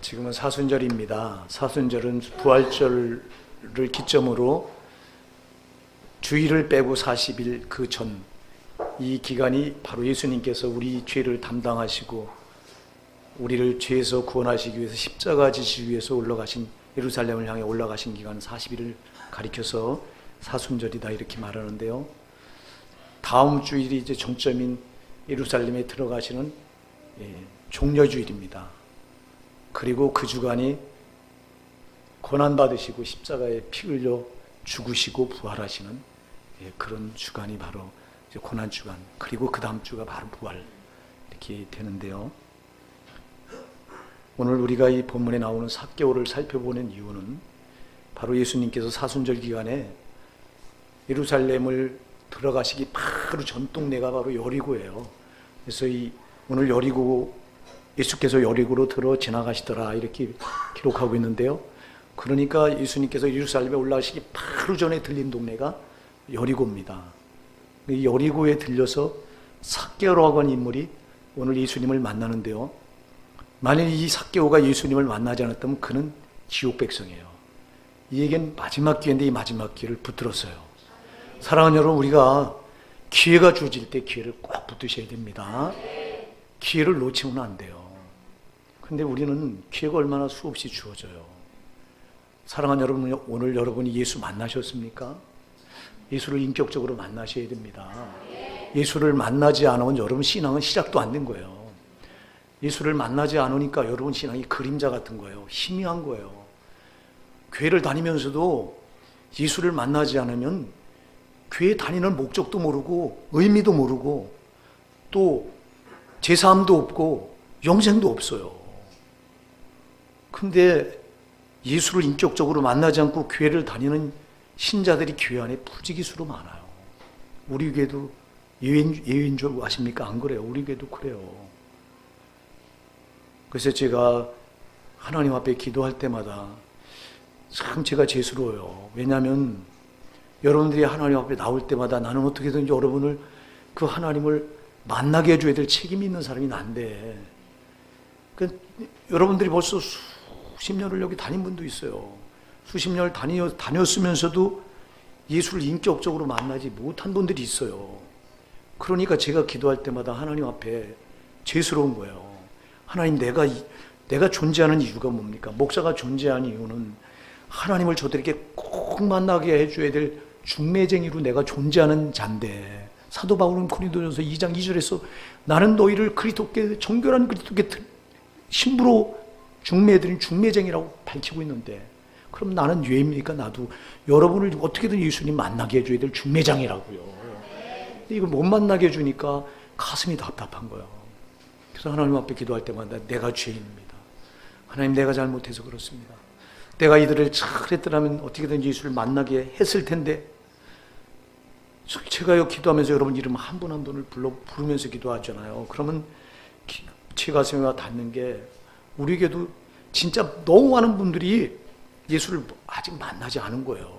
지금은 사순절입니다. 사순절은 부활절을 기점으로 주일을 빼고 40일 그 전, 이 기간이 바로 예수님께서 우리 죄를 담당하시고 우리를 죄에서 구원하시기 위해서 십자가 지시기 위해서 올라가신, 예루살렘을 향해 올라가신 기간 40일을 가리켜서 사순절이다 이렇게 말하는데요. 다음 주일이 이제 정점인 예루살렘에 들어가시는 종려주일입니다. 그리고 그 주간이 고난받으시고 십자가에 피 흘려 죽으시고 부활하시는 그런 주간이 바로 이제 고난주간, 그리고 그 다음 주가 바로 부활 이렇게 되는데요. 오늘 우리가 이 본문에 나오는 삭개오를 살펴보는 이유는 바로 예수님께서 사순절 기간에 예루살렘을 들어가시기 바로 전 동네가 바로 여리고예요. 그래서 오늘 예수께서 여리고로 들어 지나가시더라 이렇게 기록하고 있는데요. 그러니까 예수님께서 예루살렘에 올라가시기 바로 전에 들린 동네가 여리고입니다. 이 여리고에 들려서 삭개오라고 하는 인물이 오늘 예수님을 만나는데요. 만일 이 삭개오가 예수님을 만나지 않았다면 그는 지옥 백성이에요. 이에겐 마지막 기회인데 이 마지막 기회를 붙들었어요. 사랑하는 여러분, 우리가 기회가 주어질 때 기회를 꼭 붙드셔야 됩니다. 기회를 놓치면 안 돼요. 근데 우리는 기회가 얼마나 수없이 주어져요. 사랑하는 여러분, 오늘 여러분이 예수 만나셨습니까? 예수를 인격적으로 만나셔야 됩니다. 예수를 만나지 않으면 여러분 신앙은 시작도 안 된 거예요. 예수를 만나지 않으니까 여러분 신앙이 그림자 같은 거예요. 희미한 거예요. 교회를 다니면서도 예수를 만나지 않으면 교회 다니는 목적도 모르고 의미도 모르고 또 제사함도 없고 영생도 없어요. 근데 예수를 인격적으로 만나지 않고 교회를 다니는 신자들이 교회 안에 부지기수로 많아요. 우리 교회도 예외인 줄 아십니까? 안 그래요. 우리 교회도 그래요. 그래서 제가 하나님 앞에 기도할 때마다 참 제가 죄스러워요. 왜냐하면 여러분들이 하나님 앞에 나올 때마다 나는 어떻게든지 여러분을, 그 하나님을 만나게 해줘야 될 책임이 있는 사람이 난데, 여러분들이 벌써 수십 년을 여기 다닌 분도 있어요. 수십 년을 다녔으면서도 예수를 인격적으로 만나지 못한 분들이 있어요. 그러니까 제가 기도할 때마다 하나님 앞에 죄스러운 거예요. 하나님, 내가 존재하는 이유가 뭡니까? 목사가 존재하는 이유는 하나님을 저들에게 꼭 만나게 해줘야 될 중매쟁이로 내가 존재하는 자인데, 사도 바울은 고린도전서 2장 2절에서 나는 너희를 그리스도께, 정결한 그리스도께 신부로 중매해드린 중매쟁이라고 밝히고 있는데, 그럼 나는 왜입니까? 나도 여러분을 어떻게든 예수님 만나게 해줘야 될 중매장이라고요. 이걸 못 만나게 해주니까 가슴이 답답한 거예요. 그래서 하나님 앞에 기도할 때마다 내가 죄인입니다. 하나님, 내가 잘못해서 그렇습니다. 내가 이들을 잘했더라면 어떻게든 예수를 만나게 했을 텐데, 제가 기도하면서 여러분 이름 한 분 한 분을 부르면서 기도하잖아요. 그러면 제 가슴에 와 닿는 게, 우리에게도 진짜 너무 많은 분들이 예수를 아직 만나지 않은 거예요.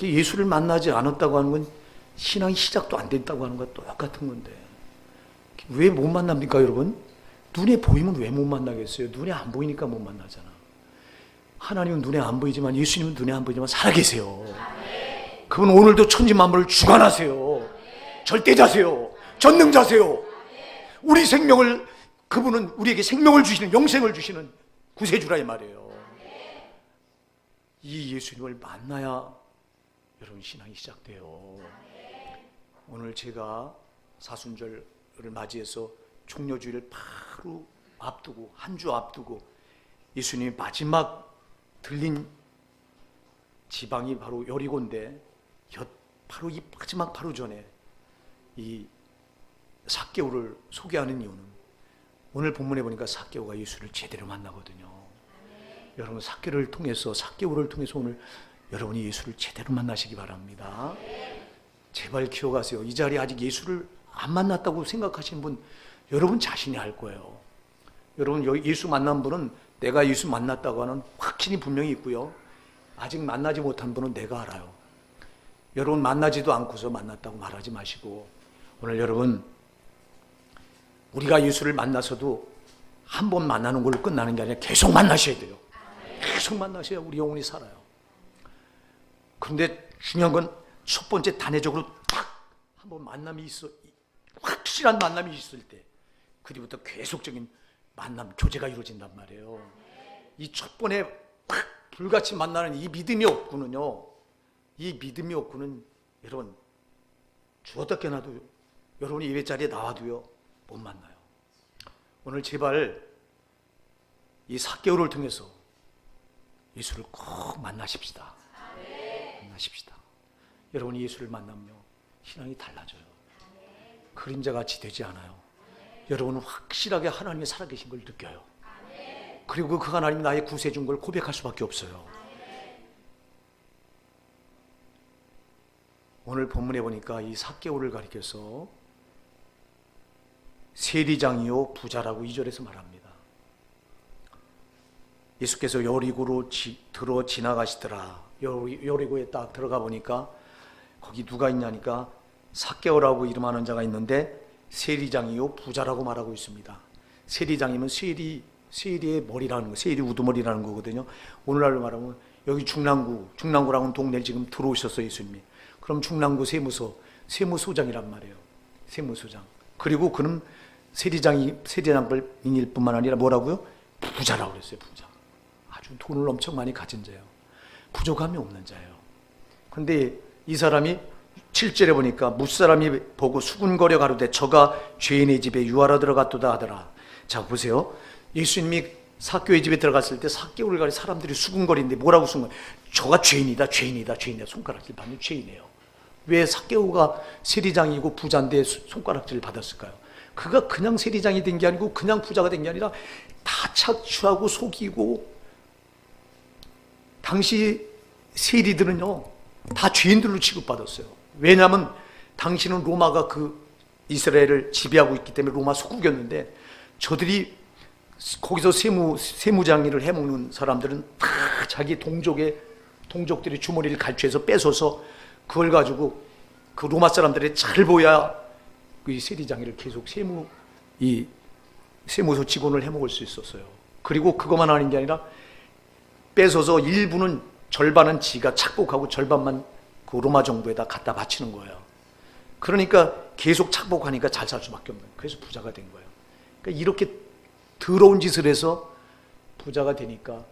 예수를 만나지 않았다고 하는 건 신앙이 시작도 안 됐다고 하는 것과 똑같은 건데, 왜 못 만납니까 여러분? 눈에 보이면 왜 못 만나겠어요? 눈에 안 보이니까 못 만나잖아. 하나님은 눈에 안 보이지만, 예수님은 눈에 안 보이지만 살아계세요. 그분 오늘도 천지만물을 주관하세요. 절대자세요. 전능자세요. 우리 생명을, 그분은 우리에게 생명을 주시는, 영생을 주시는 구세주라 이 말이에요. 이 예수님을 만나야 여러분 신앙이 시작돼요. 오늘 제가 사순절을 맞이해서 종려주일을 바로 앞두고, 한 주 앞두고 예수님이 마지막 들린 지방이 바로 여리고인데, 바로 이 마지막 바로 전에 이 삭개오를 소개하는 이유는, 오늘 본문에 보니까 삭개오가 예수를 제대로 만나거든요. 여러분, 삭개오를 통해서 오늘 여러분이 예수를 제대로 만나시기 바랍니다. 제발 기억하세요. 이 자리에 아직 예수를 안 만났다고 생각하시는 분, 여러분 자신이 알 거예요. 여러분, 여기 예수 만난 분은 내가 예수 만났다고 하는 확신이 분명히 있고요. 아직 만나지 못한 분은 내가 알아요. 여러분, 만나지도 않고서 만났다고 말하지 마시고, 오늘 여러분, 우리가 예수를 만나서도 한 번 만나는 걸로 끝나는 게 아니라 계속 만나셔야 돼요. 계속 만나셔야 우리 영혼이 살아요. 그런데 중요한 건 첫 번째 단회적으로 딱 한 번 만남이 있어, 확실한 만남이 있을 때 그뒤부터 계속적인 만남, 교제가 이루어진단 말이에요. 이 첫 번에 확 불같이 만나는 이 믿음이 없고는요, 이 믿음이 없고는 여러분 죽었다 깨나도 여러분이 예배 자리에 나와도요 못 만나요. 오늘 제발 이 사개월을 통해서 예수를 꼭 만나십시다. 만나십시다. 여러분이 예수를 만나면 신앙이 달라져요. 그림자같이 되지 않아요. 여러분은 확실하게 하나님이 살아계신 걸 느껴요. 그리고 그 하나님이 나의 구세주인 걸 고백할 수밖에 없어요. 오늘 본문에 보니까 이 삭개오를 가리켜서 세리장이요 부자라고 2절에서 말합니다. 예수께서 여리고로 들어 지나가시더라. 여리고에 딱 들어가 보니까 거기 누가 있냐니까 삭개오라고 이름하는 자가 있는데 세리장이요 부자라고 말하고 있습니다. 세리장이면 세리의 머리라는 거, 세리 우두머리라는 거거든요. 오늘날로 말하면 여기 중랑구라고 하는 동네를 지금 들어오셨어요, 예수님이. 그럼 중랑구 세무소장이란 말이에요. 세무소장. 그리고 그는 세리장일 뿐만 아니라 뭐라고요? 부자라고 그랬어요, 부자. 아주 돈을 엄청 많이 가진 자예요. 부족함이 없는 자예요. 그런데 이 사람이 7절에 보니까 무사람이 보고 수군거려 가로되 저가 죄인의 집에 유하러 들어갔도다 하더라. 자 보세요. 예수님이 삭개오의 집에 들어갔을 때 삭개오를 가리 사람들이 수군거리는데 뭐라고 수군거려? 저가 죄인이다 손가락질 받는 죄인이에요. 왜 삭개오가 세리장이고 부자인데 손가락질을 받았을까요? 그가 그냥 세리장이 된 게 아니고 그냥 부자가 된 게 아니라 다 착취하고 속이고, 당시 세리들은요 다 죄인들로 취급받았어요. 왜냐하면 당시는 로마가 그 이스라엘을 지배하고 있기 때문에 로마 소국이었는데, 저들이 거기서 세무장일을 해먹는 사람들은 다 자기 동족들의 주머니를 갈취해서 뺏어서 그걸 가지고 그 로마 사람들이 잘 보여야 이 세리장일을 계속 세무소 직원을 해먹을 수 있었어요. 그리고 그것만 하는 게 아니라 뺏어서 일부는 절반은 지가 착복하고 절반만 그 로마 정부에다 갖다 바치는 거예요. 그러니까 계속 착복하니까 잘 살 수밖에 없는 거예요. 그래서 부자가 된 거예요. 그러니까 이렇게 더러운 짓을 해서 부자가 되니까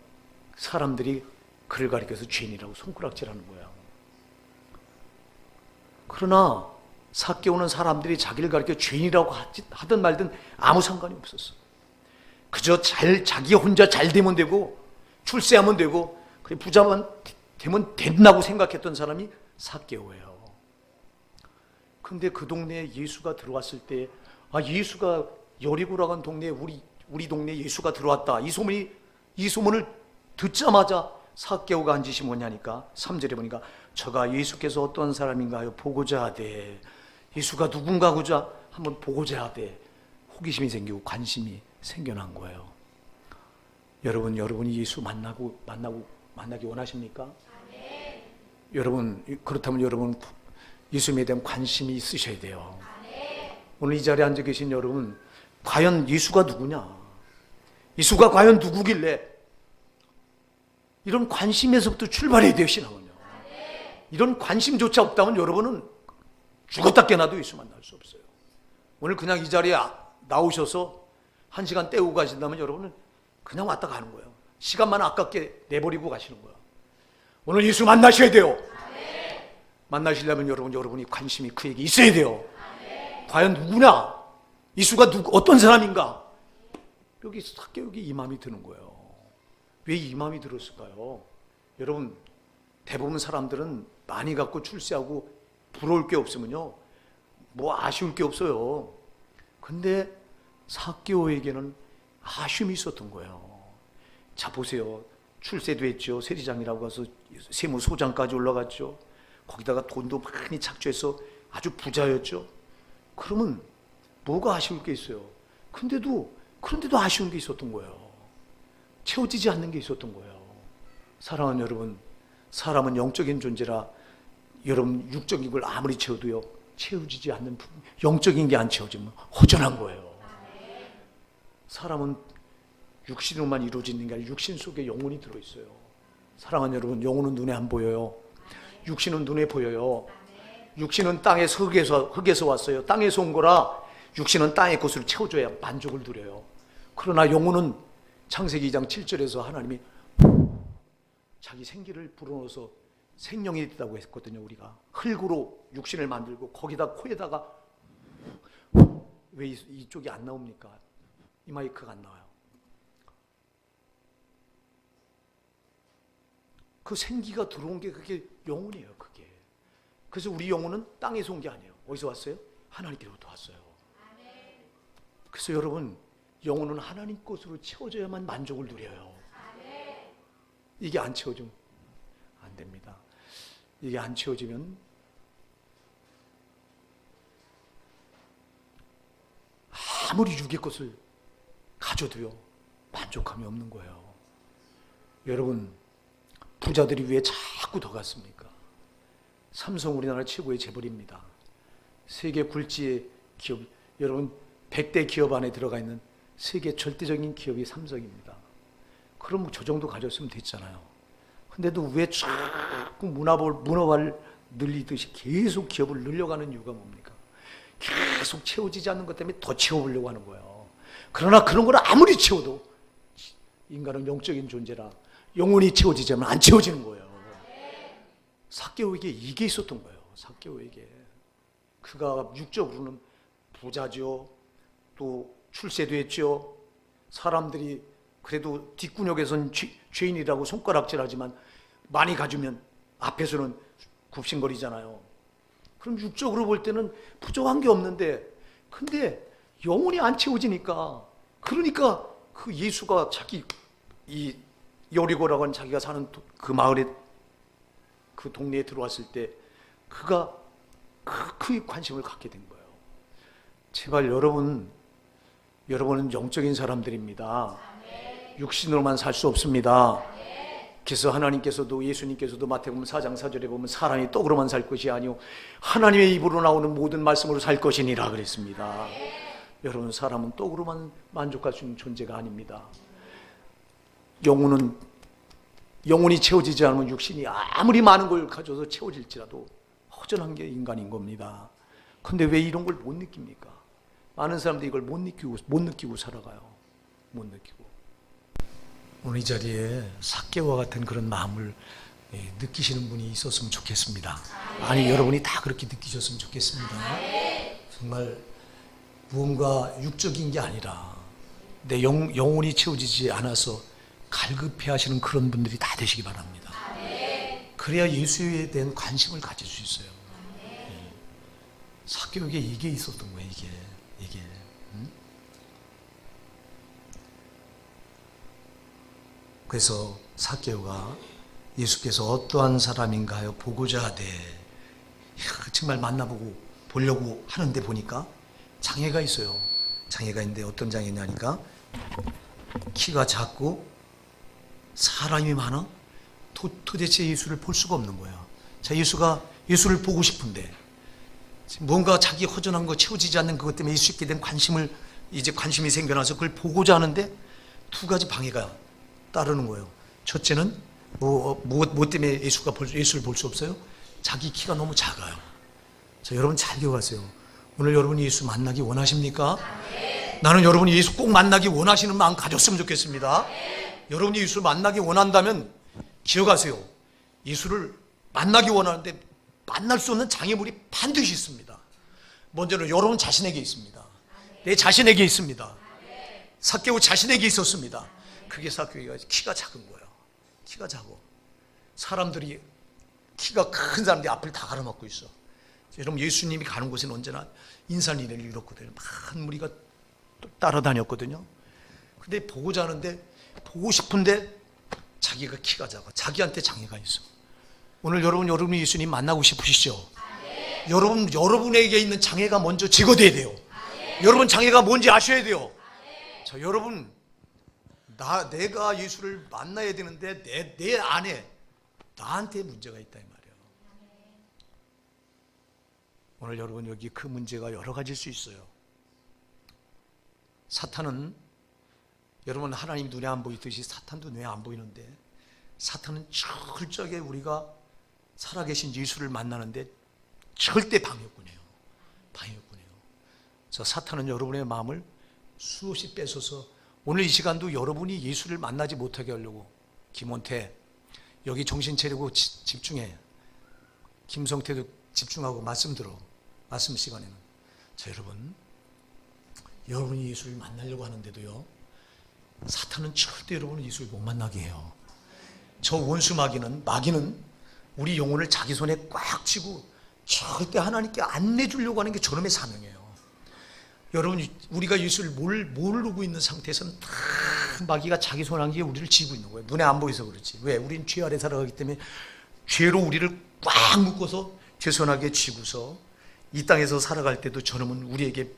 사람들이 그를 가리켜서 죄인이라고 손가락질하는 거예요. 그러나 삭개오는 사람들이 자기를 가리켜 죄인이라고 하든 말든 아무 상관이 없었어. 그저 자기 혼자 잘 되면 되고 출세하면 되고 그래 부자만 되면 된다고 생각했던 사람이 삭개오예요. 그런데 그 동네에 예수가 들어왔을 때, 예수가 여리고라고 하는 동네에 우리 동네에 예수가 들어왔다, 이 소문을 듣자마자 삭개오가 한 짓이 뭐냐니까 3절에 보니까 저가 예수께서 어떤 사람인가요 보고자 하되, 예수가 누군가 고자 한번 보고자 하되 호기심이 생기고 관심이 생겨난 거예요. 여러분이 예수 만나기 원하십니까? 네. 여러분 그렇다면 여러분 예수님에 대한 관심이 있으셔야 돼요. 네. 오늘 이 자리에 앉아 계신 여러분, 과연 예수가 누구냐? 예수가 과연 누구길래? 이런 관심에서부터 출발해야 돼요, 신앙은요. 네. 이런 관심조차 없다면 여러분은 죽었다 깨나도 예수 만날 수 없어요. 오늘 그냥 이 자리에 나오셔서 1시간 때우고 가신다면 여러분은 그냥 왔다 가는 거예요. 시간만 아깝게 내버리고 가시는 거예요. 오늘 예수 만나셔야 돼요. 아멘. 만나시려면 여러분이 관심이 그에게 있어야 돼요. 아멘. 과연 누구냐? 예수가 어떤 사람인가? 여기 삭개오에게 이 마음이 드는 거예요. 왜 이 마음이 들었을까요? 여러분, 대부분 사람들은 많이 갖고 출세하고 부러울 게 없으면요 뭐 아쉬울 게 없어요. 근데 삭개오에게는 아쉬움이 있었던 거예요. 자 보세요. 출세도 했죠. 세리장이라고 해서 세무소장까지 올라갔죠. 거기다가 돈도 많이 착취해서 아주 부자였죠. 그러면 뭐가 아쉬울 게 있어요? 그런데도 아쉬운 게 있었던 거예요. 채워지지 않는 게 있었던 거예요. 사랑하는 여러분, 사람은 영적인 존재라 여러분 육적인 걸 아무리 채워도요 채워지지 않는 부분, 영적인 게 안 채워지면 허전한 거예요. 사람은 육신으로만 이루어지는 게 아니라 육신 속에 영혼이 들어있어요. 사랑하는 여러분, 영혼은 눈에 안 보여요. 육신은 눈에 보여요. 육신은 땅에서 흙에서 왔어요. 땅에서 온 거라 육신은 땅의 것을 채워줘야 만족을 누려요. 그러나 영혼은 창세기 2장 7절에서 하나님이 자기 생기를 불어넣어서 생명이 됐다고 했거든요. 우리가 흙으로 육신을 만들고 거기다 코에다가 왜 이쪽이 안 나옵니까? 이 마이크가 안 나와요. 그 생기가 들어온 게 그게 영혼이에요. 그게. 그래서 우리 영혼은 땅에서 온 게 아니에요. 어디서 왔어요? 하나님께로부터 왔어요. 그래서 여러분, 영혼은 하나님 것으로 채워져야만 만족을 누려요. 이게 안 채워지면 안 됩니다. 이게 안 채워지면 아무리 육의 것을 가져도요 만족함이 없는 거예요. 여러분, 부자들이 왜 자꾸 더 갔습니까? 삼성 우리나라 최고의 재벌입니다. 세계 굴지의 기업, 여러분 100대 기업 안에 들어가 있는 세계 절대적인 기업이 삼성입니다. 그럼 저 정도 가졌으면 됐잖아요. 근데도 왜 자꾸 문어발 늘리듯이 계속 기업을 늘려가는 이유가 뭡니까? 계속 채워지지 않는 것 때문에 더 채워보려고 하는 거예요. 그러나 그런 걸 아무리 채워도 인간은 영적인 존재라 영혼이 채워지지 않으면 안 채워지는 거예요. 삭개오에게 이게 있었던 거예요. 삭개오에게. 그가 육적으로는 부자죠. 또 출세도 했죠. 사람들이 그래도 뒷구녕에서는 죄인이라고 손가락질하지만 많이 가지면 앞에서는 굽신거리잖아요. 그럼 육적으로 볼 때는 부족한 게 없는데, 근데 영혼이 안 채워지니까, 그러니까 그 예수가 자기 이 여리고라고 하는 자기가 사는 그 마을에, 그 동네에 들어왔을 때 그가 그 관심을 갖게 된 거예요. 제발 여러분은 영적인 사람들입니다. 육신으로만 살 수 없습니다. 그래서 하나님께서도 예수님께서도 마태복음 4장 4절에 보면 사람이 떡으로만 살 것이 아니요 하나님의 입으로 나오는 모든 말씀으로 살 것이니라 그랬습니다. 여러분, 사람은 떡으로만 만족할 수 있는 존재가 아닙니다. 영혼이 채워지지 않으면 육신이 아무리 많은 걸 가져서 채워질지라도 허전한 게 인간인 겁니다. 그런데 왜 이런 걸 못 느낍니까? 많은 사람들이 이걸 못 느끼고 살아가요. 못 느끼고. 오늘 이 자리에 삭개와 같은 그런 마음을 느끼시는 분이 있었으면 좋겠습니다. 아니, 여러분이 다 그렇게 느끼셨으면 좋겠습니다. 정말 무언가 육적인 게 아니라 내 영혼이 채워지지 않아서 갈급해 하시는 그런 분들이 다 되시기 바랍니다. 그래야 예수에 대한 관심을 가질 수 있어요. 삭개오에게 이게 있었던 거예요. 이게. 그래서 삭개오가 예수께서 어떠한 사람인가요? 보고자 하되, 정말 보려고 하는데 보니까 장애가 있어요. 장애가 있는데 어떤 장애냐니까 키가 작고 사람이 많아 도대체 예수를 볼 수가 없는 거예요. 자, 예수를 보고 싶은데 뭔가 자기 허전한 거 채워지지 않는 그것 때문에 예수께 대한 관심이 생겨나서 그걸 보고자 하는데 두 가지 방해가 따르는 거예요. 첫째는 뭐 때문에 예수를 볼 수 없어요? 자기 키가 너무 작아요. 자, 여러분 잘 기억하세요. 오늘 여러분이 예수 만나기 원하십니까? 나는 여러분이 예수 꼭 만나기 원하시는 마음 가졌으면 좋겠습니다. 여러분이 예수를 만나기 원한다면 기억하세요. 예수를 만나기 원하는데 만날 수 없는 장애물이 반드시 있습니다. 먼저는 여러분 자신에게 있습니다. 내 자신에게 있습니다. 삭개오 자신에게 있었습니다. 그게 삭개오가 키가 작은 거예요. 키가 작고 사람들이 키가 큰 사람들이 앞을 다 가로막고 있어. 여러분, 예수님이 가는 곳에는 언제나 인산인해를 이뤘거든요. 많은 무리가 따라다녔거든요. 근데 보고자 하는데, 보고 싶은데 자기가 키가 작아. 자기한테 장애가 있어. 오늘 여러분이 예수님 만나고 싶으시죠? 여러분에게 있는 장애가 먼저 제거돼야 돼요. 여러분 장애가 뭔지 아셔야 돼요. 자, 여러분, 내가 예수를 만나야 되는데 내 안에 나한테 문제가 있다 이 말이에요. 오늘 여러분, 여기 그 문제가 여러 가지일 수 있어요. 사탄은 여러분, 하나님 눈에 안 보이듯이 사탄도 눈에 안 보이는데, 사탄은 철저하게 우리가 살아계신 예수를 만나는데 절대 방해꾼이에요. 방해꾼이에요. 저 사탄은 여러분의 마음을 수없이 뺏어서 오늘 이 시간도 여러분이 예수를 만나지 못하게 하려고, 김원태 여기 정신 차리고 집중해. 김성태도 집중하고 말씀 들어. 말씀 시간에는. 자, 여러분이 예수를 만나려고 하는데도요, 사탄은 절대 여러분을 예수를 못 만나게 해요. 저 원수 마귀는 우리 영혼을 자기 손에 꽉 쥐고 절대 하나님께 안 내주려고 하는 게 저놈의 사명이에요. 여러분, 우리가 예수를 모르고 있는 상태에서는 다 마귀가 자기 손 안에 우리를 쥐고 있는 거예요. 눈에 안 보여서 그렇지. 왜? 우린 죄 아래 살아가기 때문에 죄로 우리를 꽉 묶어서 죄 손 안에 쥐고서 이 땅에서 살아갈 때도 저놈은 우리를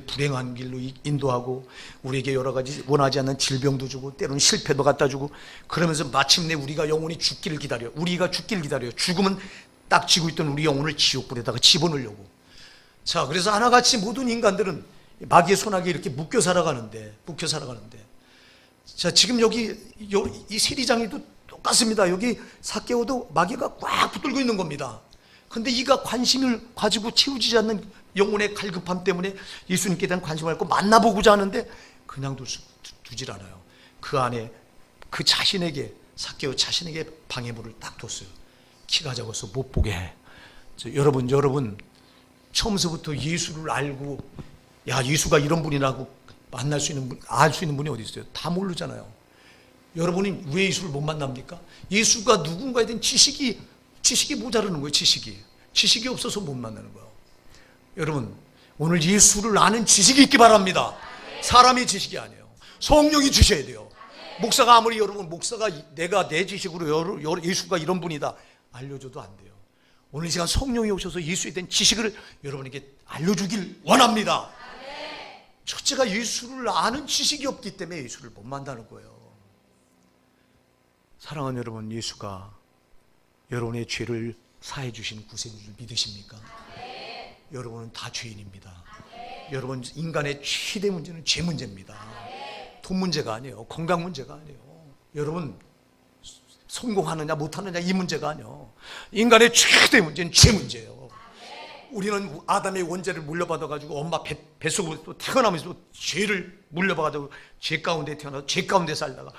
불행한 길로 인도하고 우리에게 여러 가지 원하지 않는 질병도 주고 때로는 실패도 갖다 주고, 그러면서 마침내 우리가 죽기를 기다려. 죽으면 딱 쥐고 있던 우리 영혼을 지옥불에다가 집어넣으려고. 자, 그래서 하나같이 모든 인간들은 마귀의 손아귀에 이렇게 묶여 살아가는데, 자, 지금 여기 이 세리장이도 똑같습니다. 여기 삭개오도 마귀가 꽉 붙들고 있는 겁니다. 근데 이가 관심을 가지고 채워지지 않는 영혼의 갈급함 때문에 예수님께 대한 관심을 갖고 만나보고자 하는데 그냥 두질 않아요. 그 안에 삭개오 자신에게 방해물을 딱 뒀어요. 키가 작아서 못 보게 해. 여러분, 처음서부터 예수를 알고, 야, 예수가 이런 분이라고 알 수 있는 분이 어디 있어요? 다 모르잖아요. 여러분이 왜 예수를 못 만납니까? 예수가 누군가에 대한 지식이 모자라는 거예요. 지식이 없어서 못 만나는 거예요. 여러분, 오늘 예수를 아는 지식이 있기 바랍니다. 사람의 지식이 아니에요. 성령이 주셔야 돼요. 목사가 아무리 목사가 내가 내 지식으로 예수가 이런 분이다 알려줘도 안 돼요. 오늘 이 시간 성령이 오셔서 예수에 대한 지식을 여러분에게 알려주길 원합니다. 첫째가 예수를 아는 지식이 없기 때문에 예수를 못 만나는 거예요. 사랑하는 여러분, 예수가 여러분의 죄를 사해 주신 구세주를 믿으십니까? 여러분은 다 죄인입니다. 여러분, 인간의 최대 문제는 죄 문제입니다. 돈 문제가 아니에요. 건강 문제가 아니에요. 여러분, 성공하느냐 못하느냐 이 문제가 아니에요. 인간의 최대 문제는 죄 문제예요. 우리는 아담의 원죄를 물려받아가지고 엄마 뱃속으로 태어나면서 죄를 물려받아가지고 죄 가운데 태어나서 죄 가운데 살다가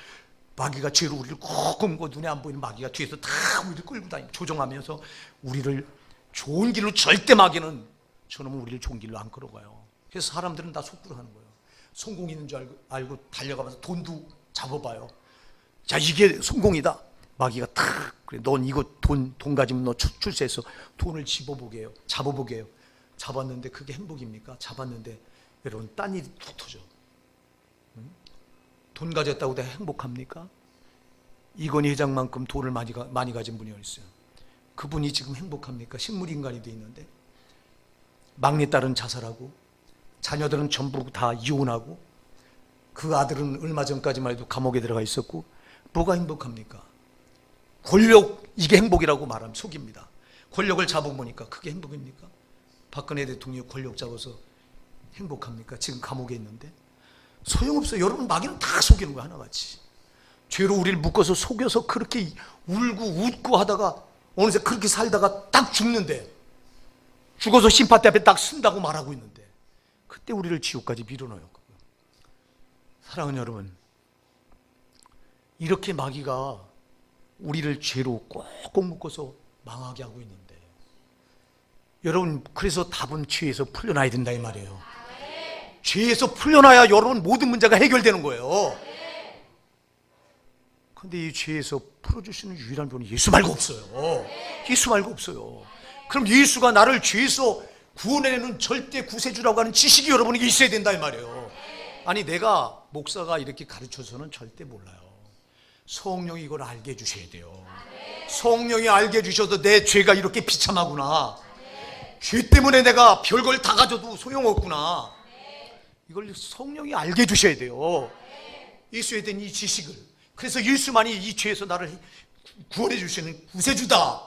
마귀가 죄로 우리를 꼭 굶고 눈에 안 보이는 마귀가 뒤에서 다 우리를 끌고 다니고 조종하면서 우리를 좋은 길로, 절대 마귀는 저놈은 우리를 좋은 길로 안 끌어가요. 그래서 사람들은 다 속구로 하는 거예요. 성공 있는 줄 알고 달려가면서 돈도 잡아봐요. 자, 이게 성공이다. 마귀가 탁, 그래, 넌 이거 돈 가지면 너 출세해서 돈을 잡아보게 해요. 잡았는데 그게 행복입니까? 잡았는데 여러분, 딴 일이 툭 터져. 돈 가졌다고 내가 행복합니까? 이건희 회장만큼 돈을 많이 가진 분이 어디 있어요? 그분이 지금 행복합니까? 식물인간이 돼 있는데 막내딸은 자살하고 자녀들은 전부 다 이혼하고 그 아들은 얼마 전까지만 해도 감옥에 들어가 있었고, 뭐가 행복합니까? 권력, 이게 행복이라고 말하면 속입니다. 권력을 잡아보니까 그게 행복입니까? 박근혜 대통령이 권력 잡아서 행복합니까? 지금 감옥에 있는데 소용없어요. 여러분, 마귀는 다 속이는 거야, 하나같이. 죄로 우리를 묶어서 속여서 그렇게 울고 웃고 하다가 어느새 그렇게 살다가 딱 죽는데, 죽어서 심판대 앞에 딱 쓴다고 말하고 있는데 그때 우리를 지옥까지 밀어넣어요. 사랑하는 여러분, 이렇게 마귀가 우리를 죄로 꼭꼭 묶어서 망하게 하고 있는데, 여러분, 그래서 답은 죄에서 풀려나야 된다 이 말이에요. 죄에서 풀려나야 여러분 모든 문제가 해결되는 거예요. 근데 이 죄에서 풀어주시는 유일한 분이 예수 말고 없어요. 예수 말고 없어요. 그럼 예수가 나를 죄에서 구원해내는 절대 구세주라고 하는 지식이 여러분에게 있어야 된다 이 말이에요. 아니, 내가 목사가 이렇게 가르쳐서는 절대 몰라요. 성령이 이걸 알게 해주셔야 돼요. 성령이 알게 해주셔서 내 죄가 이렇게 비참하구나, 죄 때문에 내가 별걸 다 가져도 소용없구나, 이걸 성령이 알게 해주셔야 돼요. 예수에 대한 이 지식을. 그래서 예수만이 이 죄에서 나를 구원해 주시는 구세주다,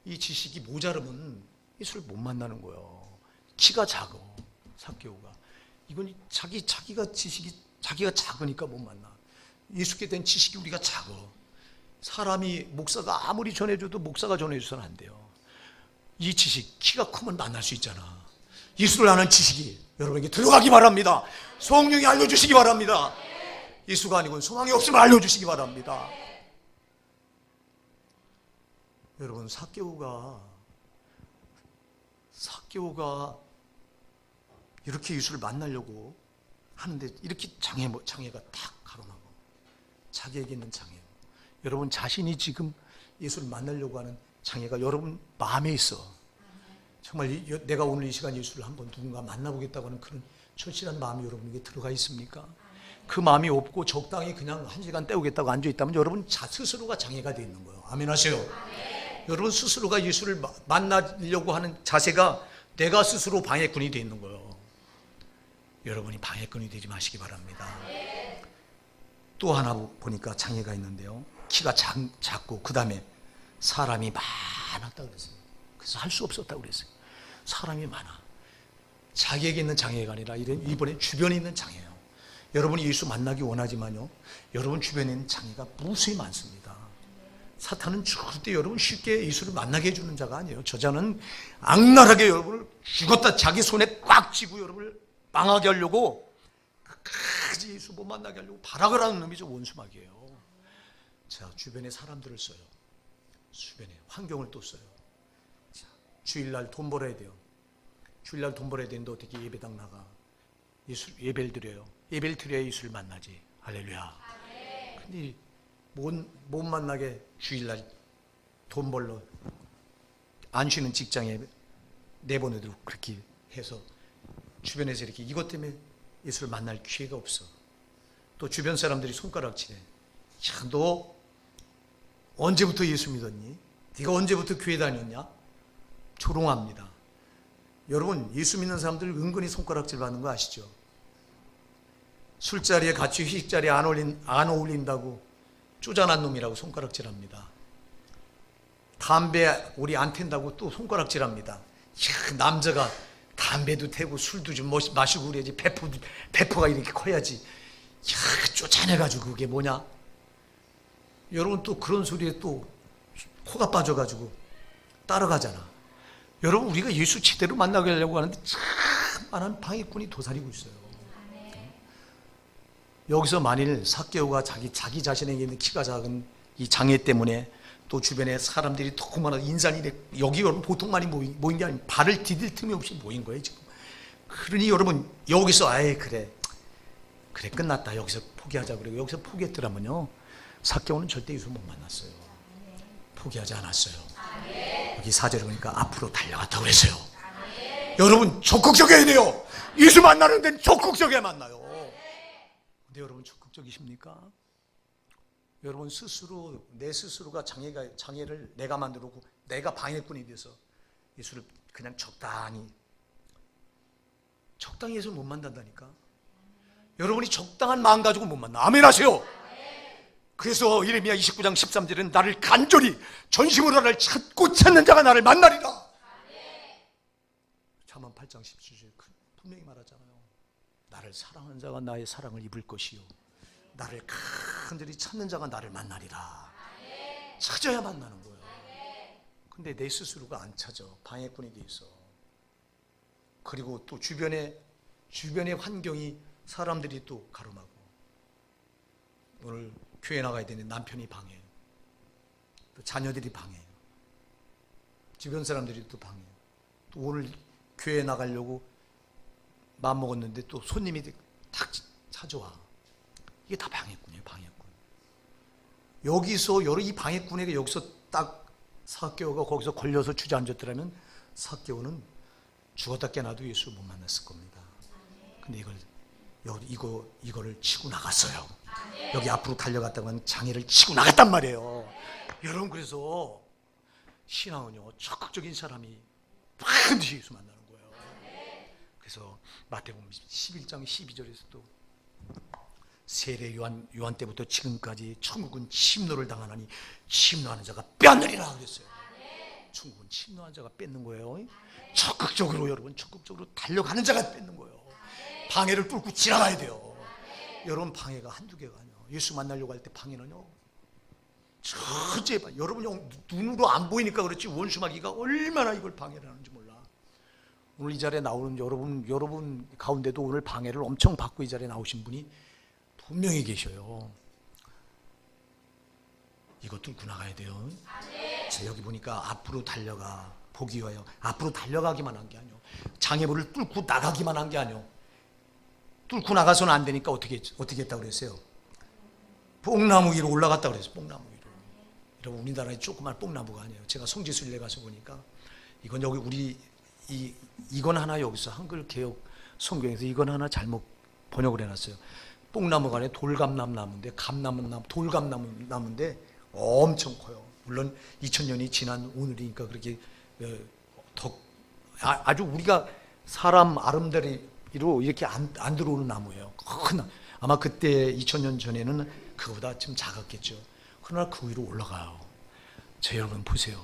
이 지식이 모자르면 예수를 못 만나는 거예요. 키가 작아, 삭개오가. 이건 자기가 지식이 자기가 작으니까 못 만나. 예수께 대한 지식이 우리가 작어. 사람이 목사가 아무리 전해줘도 목사가 전해줘서는 안 돼요. 이 지식, 키가 크면 만날 수 있잖아. 예수를 아는 지식이 여러분에게 들어가기 바랍니다. 성령이 알려주시기 바랍니다. 예수가 아니고는 소망이 없으면 알려주시기 바랍니다. 여러분, 삭개오가 이렇게 예수를 만나려고 하는데 이렇게 장애가 탁 가로막고 자기에게 있는 장애. 여러분, 자신이 지금 예수를 만나려고 하는 장애가 여러분 마음에 있어. 정말 내가 오늘 이 시간 예수를 한번 누군가 만나보겠다고 하는 그런 절실한 마음이 여러분에게 들어가 있습니까? 그 마음이 없고 적당히 그냥 한 시간 때우겠다고 앉아있다면 여러분 스스로가 장애가 되어 있는 거예요. 아멘 하세요. 여러분 스스로가 예수를 만나려고 하는 자세가 내가 스스로 방해꾼이 되어 있는 거예요. 여러분이 방해꾼이 되지 마시기 바랍니다. 또 하나 보니까 장애가 있는데요. 키가 작고 그 다음에 사람이 많았다 그랬어요. 그래서 할 수 없었다고 그랬어요. 사람이 많아. 자기에게 있는 장애가 아니라 이번에 주변에 있는 장애예요. 여러분이 예수 만나기 원하지만요, 여러분 주변에 있는 장애가 무수히 많습니다. 사탄은 절대 여러분 쉽게 예수를 만나게 해주는 자가 아니에요. 저자는 악랄하게 여러분을 죽었다 자기 손에 꽉 쥐고 여러분을 망하게 하려고, 끝까지 예수 못 만나게 하려고 발악을 하는 놈이 저 원수마귀예요. 자, 주변에 사람들을 써요. 주변에 환경을 또 써요. 자, 주일날 돈 벌어야 돼요. 주일날 돈 벌어야 되는데 어떻게 예배당 나가? 예배를 드려요. 예배를 드려야 예수를 만나지. 할렐루야. 근데 못 만나게 주일날 돈 벌러 안 쉬는 직장에 내보내도록 그렇게 해서 주변에서 이렇게 이것 때문에 예수를 만날 기회가 없어. 또 주변 사람들이 손가락질해. 야, 너 언제부터 예수 믿었니? 네가 언제부터 교회 다녔냐? 조롱합니다. 여러분, 예수 믿는 사람들 은근히 손가락질 받는 거 아시죠? 술자리에 같이 회식자리에 안 어울린다고 쪼잔한 놈이라고 손가락질합니다. 담배 우리 안 탠다고 또 손가락질합니다. 야, 남자가 담배도 태고 술도 좀 마시고 그래야지 배포가 이렇게 커야지. 야, 쪼잔해가지고 그게 뭐냐? 여러분 또 그런 소리에 또 코가 빠져가지고 따라가잖아. 여러분, 우리가 예수 제대로 만나게 하려고 하는데 참 많은 방해꾼이 도사리고 있어요. 여기서 만일 삭개오가 자기 자신에게 있는 키가 작은 이 장애 때문에 또 주변에 사람들이 더 많아 인산이 여기 여러분 보통 많이 모인 게 아니고 발을 디딜 틈이 없이 모인 거예요 지금. 그러니 여러분 여기서 아예 그래 끝났다, 여기서 포기하자 그러고 여기서 포기했더라면요, 삭개오는 절대 예수 못 만났어요. 포기하지 않았어요. 여기 4절에 보니까 앞으로 달려갔다고 그랬어요. 여러분 적극적이어야 돼요. 예수 만나는 데는 적극적이어야 만나요. 근데 여러분 적극적이십니까? 여러분 스스로, 내 스스로가 장애를 내가 만들고 내가 방해꾼이 돼서 예수를 그냥 적당히 예수를 못 만난다니까. 여러분이 적당한 마음 가지고 못 만나. 아멘 하세요. 그래서 예레미야 29장 13절은 나를 간절히 전심으로 나를 찾는 자가 나를 만나리라. 잠언 8장 17절 분명히 말하잖아요. 나를 사랑하는 자가 나의 사랑을 입을 것이요, 나를 간절히 찾는 자가 나를 만나리라. 찾아야 만나는 거예요. 근데 내 스스로가 안 찾아. 방해꾼이 돼 있어. 그리고 또 주변의 환경이, 사람들이 또 가로막고, 오늘 교회 나가야 되는데 남편이 방해해요. 또 자녀들이 방해해요. 주변 사람들이 또 방해해요. 또 오늘 교회 나가려고 마음먹었는데 또 손님이 탁 찾아와. 이게 다 방해꾼이에요. 방해꾼. 여기서 이 방해꾼에게 여기서 딱 삭개오가 거기서 걸려서 주저앉았더라면 삭개오는 죽었다 깨나도 예수 못 만났을 겁니다. 근데 이거를 치고 나갔어요. 여기 앞으로 달려갔다고 하는 장애를 치고 나갔단 말이에요. 여러분, 그래서 신앙은요, 적극적인 사람이 반드시 예수 만나는 거예요. 그래서 마태복음 11장 12절에서도 세례 요한 때부터 지금까지 천국은 침노를 당하나니 침노하는 자가 뺏느리라 그랬어요. 천국은 침노하는 자가 뺏는 거예요. 적극적으로, 여러분 적극적으로 달려가는 자가 뺏는 거예요. 방해를 뚫고 지나가야 돼요. 여러분 방해가 한두 개가 아니에요. 예수 만나려고 할 때 방해는요 절제 봐. 여러분 눈으로 안 보이니까 그렇지 원수마귀가 얼마나 이걸 방해를 하는지 몰라. 오늘 이 자리에 나오는 여러분 가운데도 오늘 방해를 엄청 받고 이 자리에 나오신 분이 분명히 계셔요. 이거 뚫고 나가야 돼요. 자, 여기 보니까 앞으로 달려가 보기 위하여 앞으로 달려가기만 한 게 아니요. 장애물을 뚫고 나가기만 한 게 아니요. 뚫고 나가서는 안 되니까 어떻게 했다고 그랬어요? 뽕나무 위로 올라갔다 그랬어요. 뽕나무 위로. 여러분 우리나라에 조그만 뽕나무가 아니에요. 제가 성지순례 가서 보니까 이건 여기 우리 이건 하나 여기서 한글 개역 성경에서 이건 하나 잘못 번역을 해놨어요. 뽕나무가 아니라 돌감나무인데 돌감나무인데 엄청 커요. 물론 2000년이 지난 오늘이니까 그렇게 더 아주 우리가 사람 아름다리로 이렇게 안 들어오는 나무예요. 큰 아마 그때 2000년 전에는 그거보다 좀 작았겠죠. 그러나 그 위로 올라가요. 저 여러분 보세요.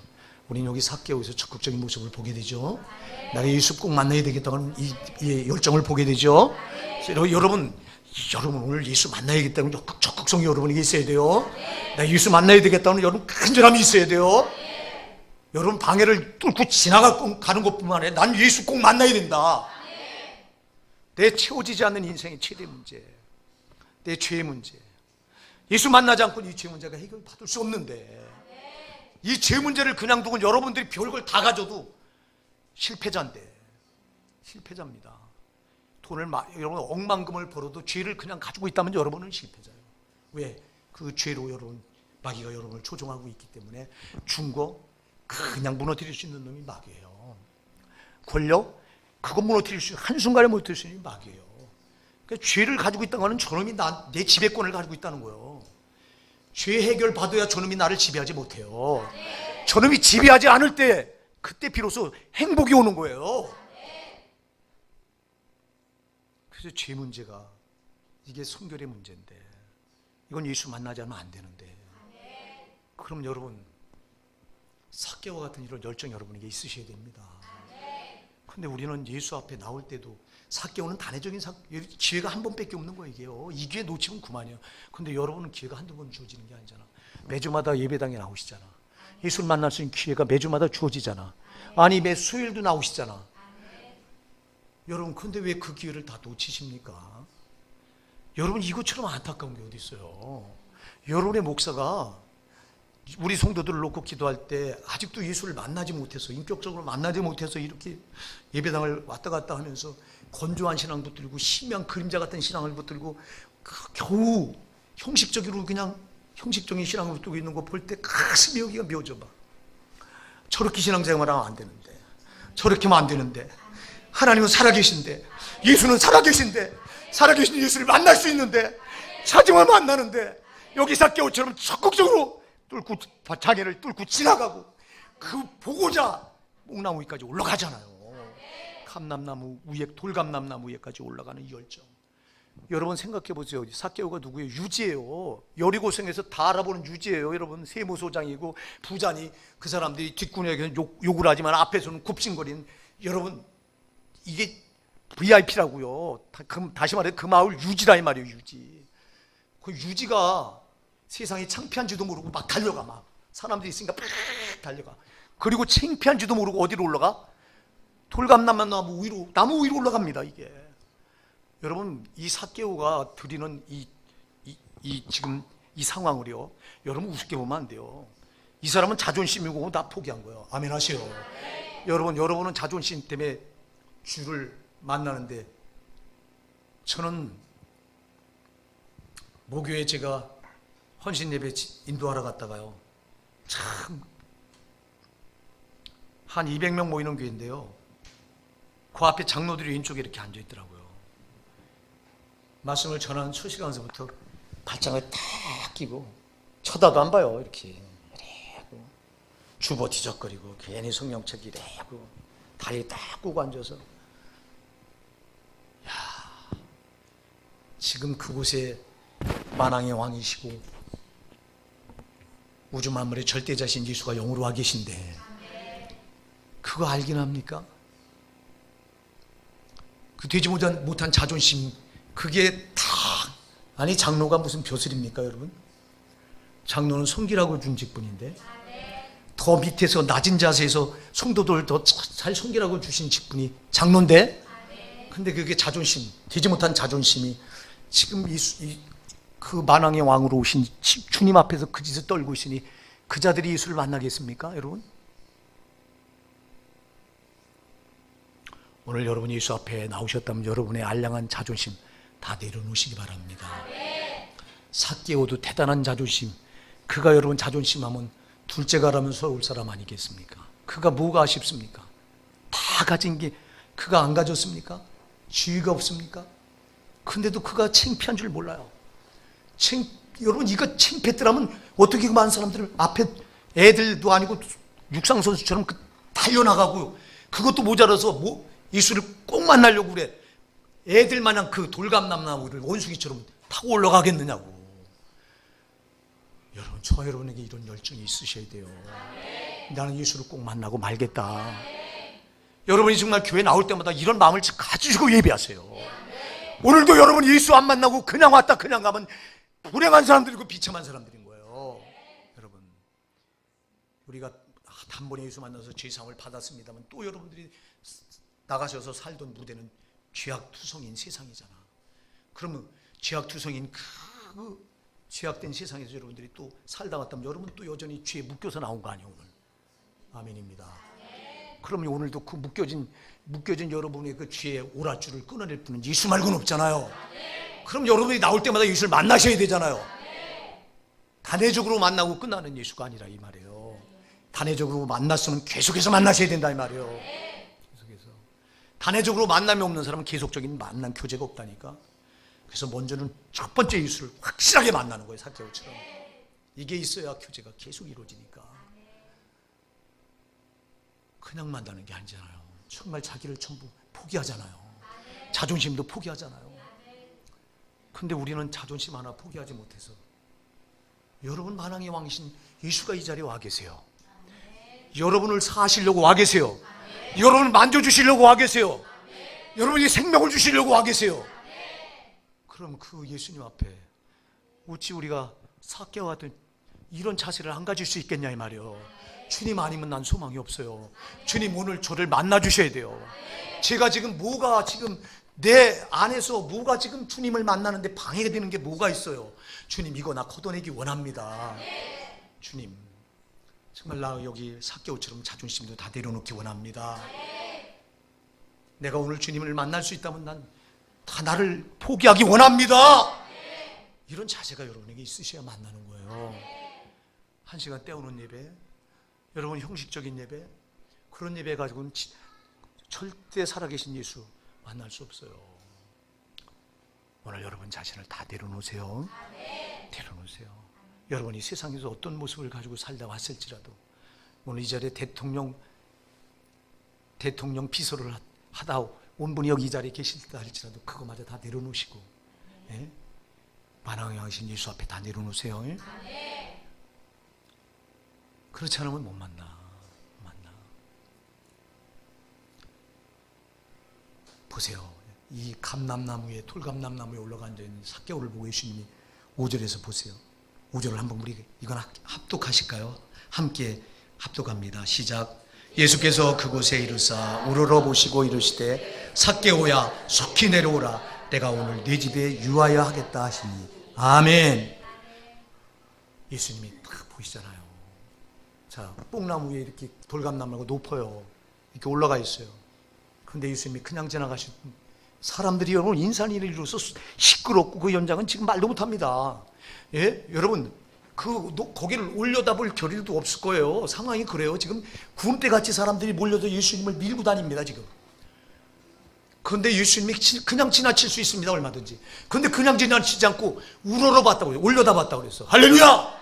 우리는 여기 삭개오에서 적극적인 모습을 보게 되죠. 나가 예수 꼭 만나야 되겠다는 이 열정을 보게 되죠. 여러분 오늘 예수 만나야겠다는 적극성이 여러분에게 있어야 돼요. 나 예수 만나야 되겠다는 여러분 간절함이 있어야 돼요. 여러분 방해를 뚫고 지나가는 것뿐만 아니라 난 예수 꼭 만나야 된다. 내 채워지지 않는 인생의 최대 문제, 내 죄의 문제. 예수 만나지 않고는 이 죄 문제가 해결받을 수 없는데 이 죄 문제를 그냥 두고 여러분들이 별걸 다 가져도 실패자인데 실패자입니다. 여러분 억만금을 벌어도 죄를 그냥 가지고 있다면 여러분은 실패자예요. 왜? 그 죄로 여러분 마귀가 여러분을 조종하고 있기 때문에 준거 그냥 무너뜨릴 수 있는 놈이 마귀예요. 권력 그거 무너뜨릴 수 한순간에 무너뜨릴 수 있는 마귀예요. 그러니까 죄를 가지고 있다는 거는 저놈이 내 지배권을 가지고 있다는 거예요. 죄 해결 받아야 저놈이 나를 지배하지 못해요. 저놈이 지배하지 않을 때 그때 비로소 행복이 오는 거예요. 그래서 죄 문제가 이게 성결의 문제인데 이건 예수 만나지 않으면 안 되는데 그럼 여러분 삭개와 같은 이런 열정 여러분에게 있으셔야 됩니다. 근데 우리는 예수 앞에 나올 때도 삭개오는 단회적인 기회가 한 번밖에 없는 거예요. 이게요. 이 기회 놓치면 그만이에요. 근데 여러분은 기회가 한두 번 주어지는 게 아니잖아. 매주마다 예배당에 나오시잖아. 예수를 만날 수 있는 기회가 매주마다 주어지잖아. 아니 매 수요일도 나오시잖아. 여러분 근데 왜 그 기회를 다 놓치십니까? 여러분 이것처럼 안타까운 게 어디 있어요? 여러분의 목사가 우리 성도들을 놓고 기도할 때 아직도 예수를 만나지 못해서 인격적으로 만나지 못해서 이렇게 예배당을 왔다 갔다 하면서 건조한 신앙 붙들고 희미한 그림자 같은 신앙을 붙들고 겨우 형식적으로 그냥 형식적인 신앙을 붙들고 있는 거 볼 때 가슴이 여기가 미어져 봐. 저렇게 신앙생활하면 안 되는데 저렇게 하면 안 되는데 하나님은 살아계신데 예수는 살아계신데 살아계신 예수를 만날 수 있는데 찾으면 만나는데 여기 삭개오처럼 적극적으로 장애를 뚫고 지나가고 그 보고자 뽕나무 위까지 올라가잖아요. 감람나무 위에 돌감람나무 위에까지 올라가는 이 열정. 여러분 생각해 보세요. 삭개오가 누구예요? 유지예요. 여리고성에서 다 알아보는 유지예요. 여러분 세무소장이고 부자니 그 사람들이 뒷구녕에서 욕을 하지만 앞에서는 굽신거리는 여러분 이게 VIP라고요. 다시 말해 그 마을 유지라 이 말이에요. 유지. 그 유지가 세상이 창피한지도 모르고 막 달려가. 막 사람들이 있으니까 팍 달려가. 그리고 창피한지도 모르고 어디로 올라가? 돌감나무 위로, 나무 위로 올라갑니다. 이게 여러분 이 삭개오가 드리는 지금 이 상황을요 여러분 우습게 보면 안 돼요. 이 사람은 자존심이고 다 포기한 거예요. 아멘 하세요. 여러분은 자존심 때문에 주를 만나는데 저는 목요일에 제가 헌신 예배 인도하러 갔다가요 참 한 200명 모이는 교회인데요 그 앞에 장로들이 왼쪽에 이렇게 앉아 있더라고요. 말씀을 전하는 첫 시간서부터 발장을 탁 끼고 쳐다도 안 봐요. 이렇게 주보 뒤적거리고 괜히 성령책 이래고 다리 딱 꾸고 앉아서 야 지금 그곳에 만왕의 왕이시고 우주 만물의 절대자신 예수가 영으로 와 계신데 그거 알긴 합니까? 그 되지 못한 자존심 그게 다 아니 장로가 무슨 벼슬입니까 여러분? 장로는 섬기라고 준 직분인데 더 밑에서 낮은 자세에서 성도들 더 잘 섬기라고 주신 직분이 장로인데, 근데 그게 자존심, 되지 못한 자존심이 지금 그 만왕의 왕으로 오신 주님 앞에서 그 짓을 떨고 있으니 그 자들이 예수를 만나겠습니까 여러분? 오늘 여러분이 예수 앞에 나오셨다면 여러분의 알량한 자존심 다 내려놓으시기 바랍니다. 삭개오도 대단한 자존심, 그가 여러분 자존심하면 둘째가라면 서울 사람 아니겠습니까? 그가 뭐가 아쉽습니까? 다 가진 게 그가 안 가졌습니까? 지위가 없습니까? 근데도 그가 창피한 줄 몰라요. 여러분 이거 창피했더라면 어떻게 그 많은 사람들을 앞에 애들도 아니고 육상 선수처럼 달려나가고 그것도 모자라서 예수를 꼭 만나려고 그래. 애들 마냥 그 돌감나무를 원숭이처럼 타고 올라가겠느냐고. 여러분 여러분에게 이런 열정이 있으셔야 돼요. 나는 예수를 꼭 만나고 말겠다. 여러분이 정말 교회 나올 때마다 이런 마음을 가지고 예배하세요. 오늘도 여러분 예수 안 만나고 그냥 왔다 그냥 가면 불행한 사람들이고 비참한 사람들인 거예요. 여러분 우리가 단번에 예수 만나서 죄사함을 받았습니다만 또 여러분들이 나가셔서 살던 무대는 죄악투성인 세상이잖아. 그러면 죄악투성인 그 죄악된 세상에서 여러분들이 또 살다 왔다면 여러분 또 여전히 죄에 묶여서 나온 거 아니에요 오늘. 아멘입니다. 그러면 오늘도 그 묶여진 여러분의 그 죄의 오랏줄을 끊어낼 분은 예수 말고는 없잖아요. 그럼 여러분이 나올 때마다 예수를 만나셔야 되잖아요. 단회적으로 만나고 끝나는 예수가 아니라 이 말이에요. 단회적으로 만났으면 계속해서 만나셔야 된다 이 말이에요. 계속해서. 단회적으로 만남이 없는 사람은 계속적인 만남 교제가 없다니까. 그래서 먼저는 첫 번째 예수를 확실하게 만나는 거예요. 삭개오처럼. 이게 있어야 교제가 계속 이루어지니까. 그냥 만나는 게 아니잖아요. 정말 자기를 전부 포기하잖아요. 자존심도 포기하잖아요. 근데 우리는 자존심 하나 포기하지 못해서 여러분 만왕의 왕이신 예수가 이 자리에 와 계세요. 여러분을 사하시려고 와 계세요. 여러분을 만져주시려고 와 계세요. 여러분이 생명을 주시려고 와 계세요. 그럼 그 예수님 앞에 어찌 우리가 삭개와 같은 이런 자세를 안 가질 수 있겠냐 이 말이에요. 주님 아니면 난 소망이 없어요. 주님 오늘 저를 만나 주셔야 돼요. 제가 지금 뭐가 지금 내 안에서 뭐가 지금 주님을 만나는데 방해가 되는 게 뭐가 있어요. 주님 이거 나 걷어내기 원합니다. 주님 정말 나 여기 삭개오처럼 자존심도 다 내려놓기 원합니다. 내가 오늘 주님을 만날 수 있다면 난 다 나를 포기하기 원합니다. 이런 자세가 여러분에게 있으셔야 만나는 거예요. 한 시간 때우는 예배, 여러분 형식적인 예배, 그런 예배 가지고는 절대 살아계신 예수 만날 수 없어요. 오늘 여러분 자신을 다 내려놓으세요. 내려놓으세요. 여러분이 세상에서 어떤 모습을 가지고 살다 왔을지라도 오늘 이 자리에 대통령 비서를 하다 온 분이 여기 이 자리에 계실다 할지라도 그거마저 다 내려놓으시고, 예? 만왕의 왕이신 예수 앞에 다 내려놓으세요. 예? 그렇지 않으면 못 만나. 보세요. 이 감람나무에 돌감람나무에 올라가 앉아있는 삭개오를 보고 예수님이 5절에서 보세요. 5절을 한번 우리 이건 합독하실까요? 함께 합독합니다. 시작. 예수께서 그곳에 이르사 우러러 보시고 이르시되 삭개오야 속히 내려오라. 내가 오늘 네 집에 유하여 하겠다 하시니. 아멘. 예수님이 딱 보이시잖아요. 자, 뽕나무 위에 이렇게 돌감나무가 높아요. 이렇게 올라가 있어요. 그런데 예수님이 그냥 지나가신 사람들이 여러분 인산이를 이루어서 시끄럽고 그 연장은 지금 말도 못합니다. 예, 여러분 거기를 올려다볼 겨를도 없을 거예요. 상황이 그래요. 지금 군대같이 사람들이 몰려서 예수님을 밀고 다닙니다. 지금. 그런데 예수님이 그냥 지나칠 수 있습니다. 얼마든지. 그런데 그냥 지나치지 않고 우러러 봤다고요. 올려다 봤다고 그랬어. 할렐루야.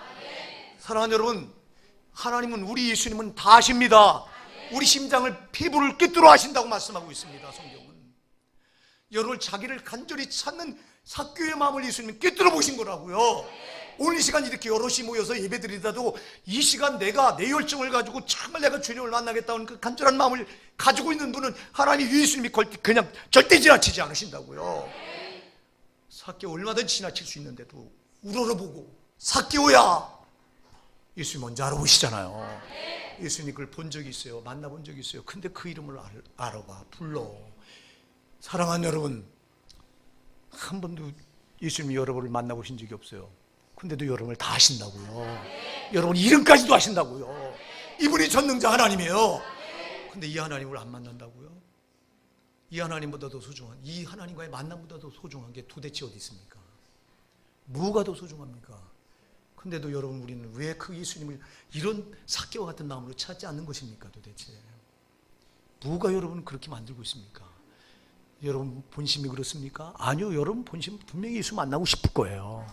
사랑하는 여러분, 하나님은 우리 예수님은 다 아십니다. 우리 심장을 피부를 꿰뚫어 하신다고 말씀하고 있습니다. 성경은. 여러분 자기를 간절히 찾는 삭개오의 마음을 예수님은 꿰뚫어 보신 거라고요. 오늘 이 시간 이렇게 여럿이 모여서 예배드리다도 이 시간 내가 내 열정을 가지고 정말 내가 주님을 만나겠다는 그 간절한 마음을 가지고 있는 분은 하나님 예수님이 그냥 절대 지나치지 않으신다고요. 삭개오 얼마든지 지나칠 수 있는데도 우러러보고 삭개오야! 예수님 먼저 알아보시잖아요. 예수님 그걸 본 적이 있어요. 만나본 적이 있어요. 근데 그 이름을 알아봐, 불러. 사랑하는 여러분, 한 번도 예수님이 여러분을 만나보신 적이 없어요. 근데도 여러분을 다 아신다고요. 여러분 이름까지도 아신다고요. 이분이 전능자 하나님이에요. 근데 이 하나님을 안 만난다고요? 이 하나님보다 더 소중한, 이 하나님과의 만남보다 더 소중한 게 도대체 어디 있습니까? 뭐가 더 소중합니까? 근데도 여러분 우리는 왜 그 예수님을 이런 삭개와 같은 마음으로 찾지 않는 것입니까 도대체? 뭐가 여러분을 그렇게 만들고 있습니까? 여러분 본심이 그렇습니까? 아니요, 여러분 본심 분명히 예수 만나고 싶을 거예요.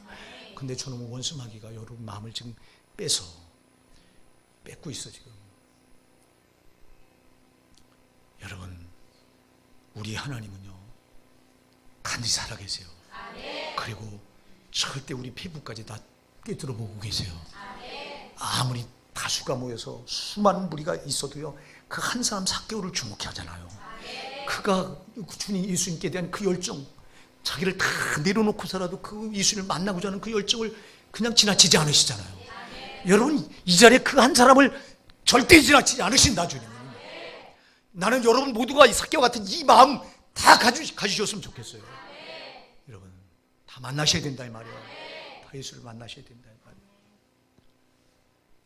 근데 저놈의 원수마귀가 여러분 마음을 지금 뺏고 있어 지금. 여러분, 우리 하나님은요 반드시 살아계세요. 그리고 절대 우리 피부까지 다 꿰뚫어 보고 계세요. 아무리 다수가 모여서 수많은 무리가 있어도요 그 한 사람 삭개오를 주목해 하잖아요. 그가 주님 예수님께 대한 그 열정, 자기를 다 내려놓고서라도 그 예수님을 만나고자 하는 그 열정을 그냥 지나치지 않으시잖아요. 여러분 이 자리에 그 한 사람을 절대 지나치지 않으신다 주님은. 나는 여러분 모두가 이 삭개와 같은 이 마음 다 가지셨으면 좋겠어요. 여러분 다 만나셔야 된다 이 말이에요. 다 예수를 만나셔야 된다 이 말이에요.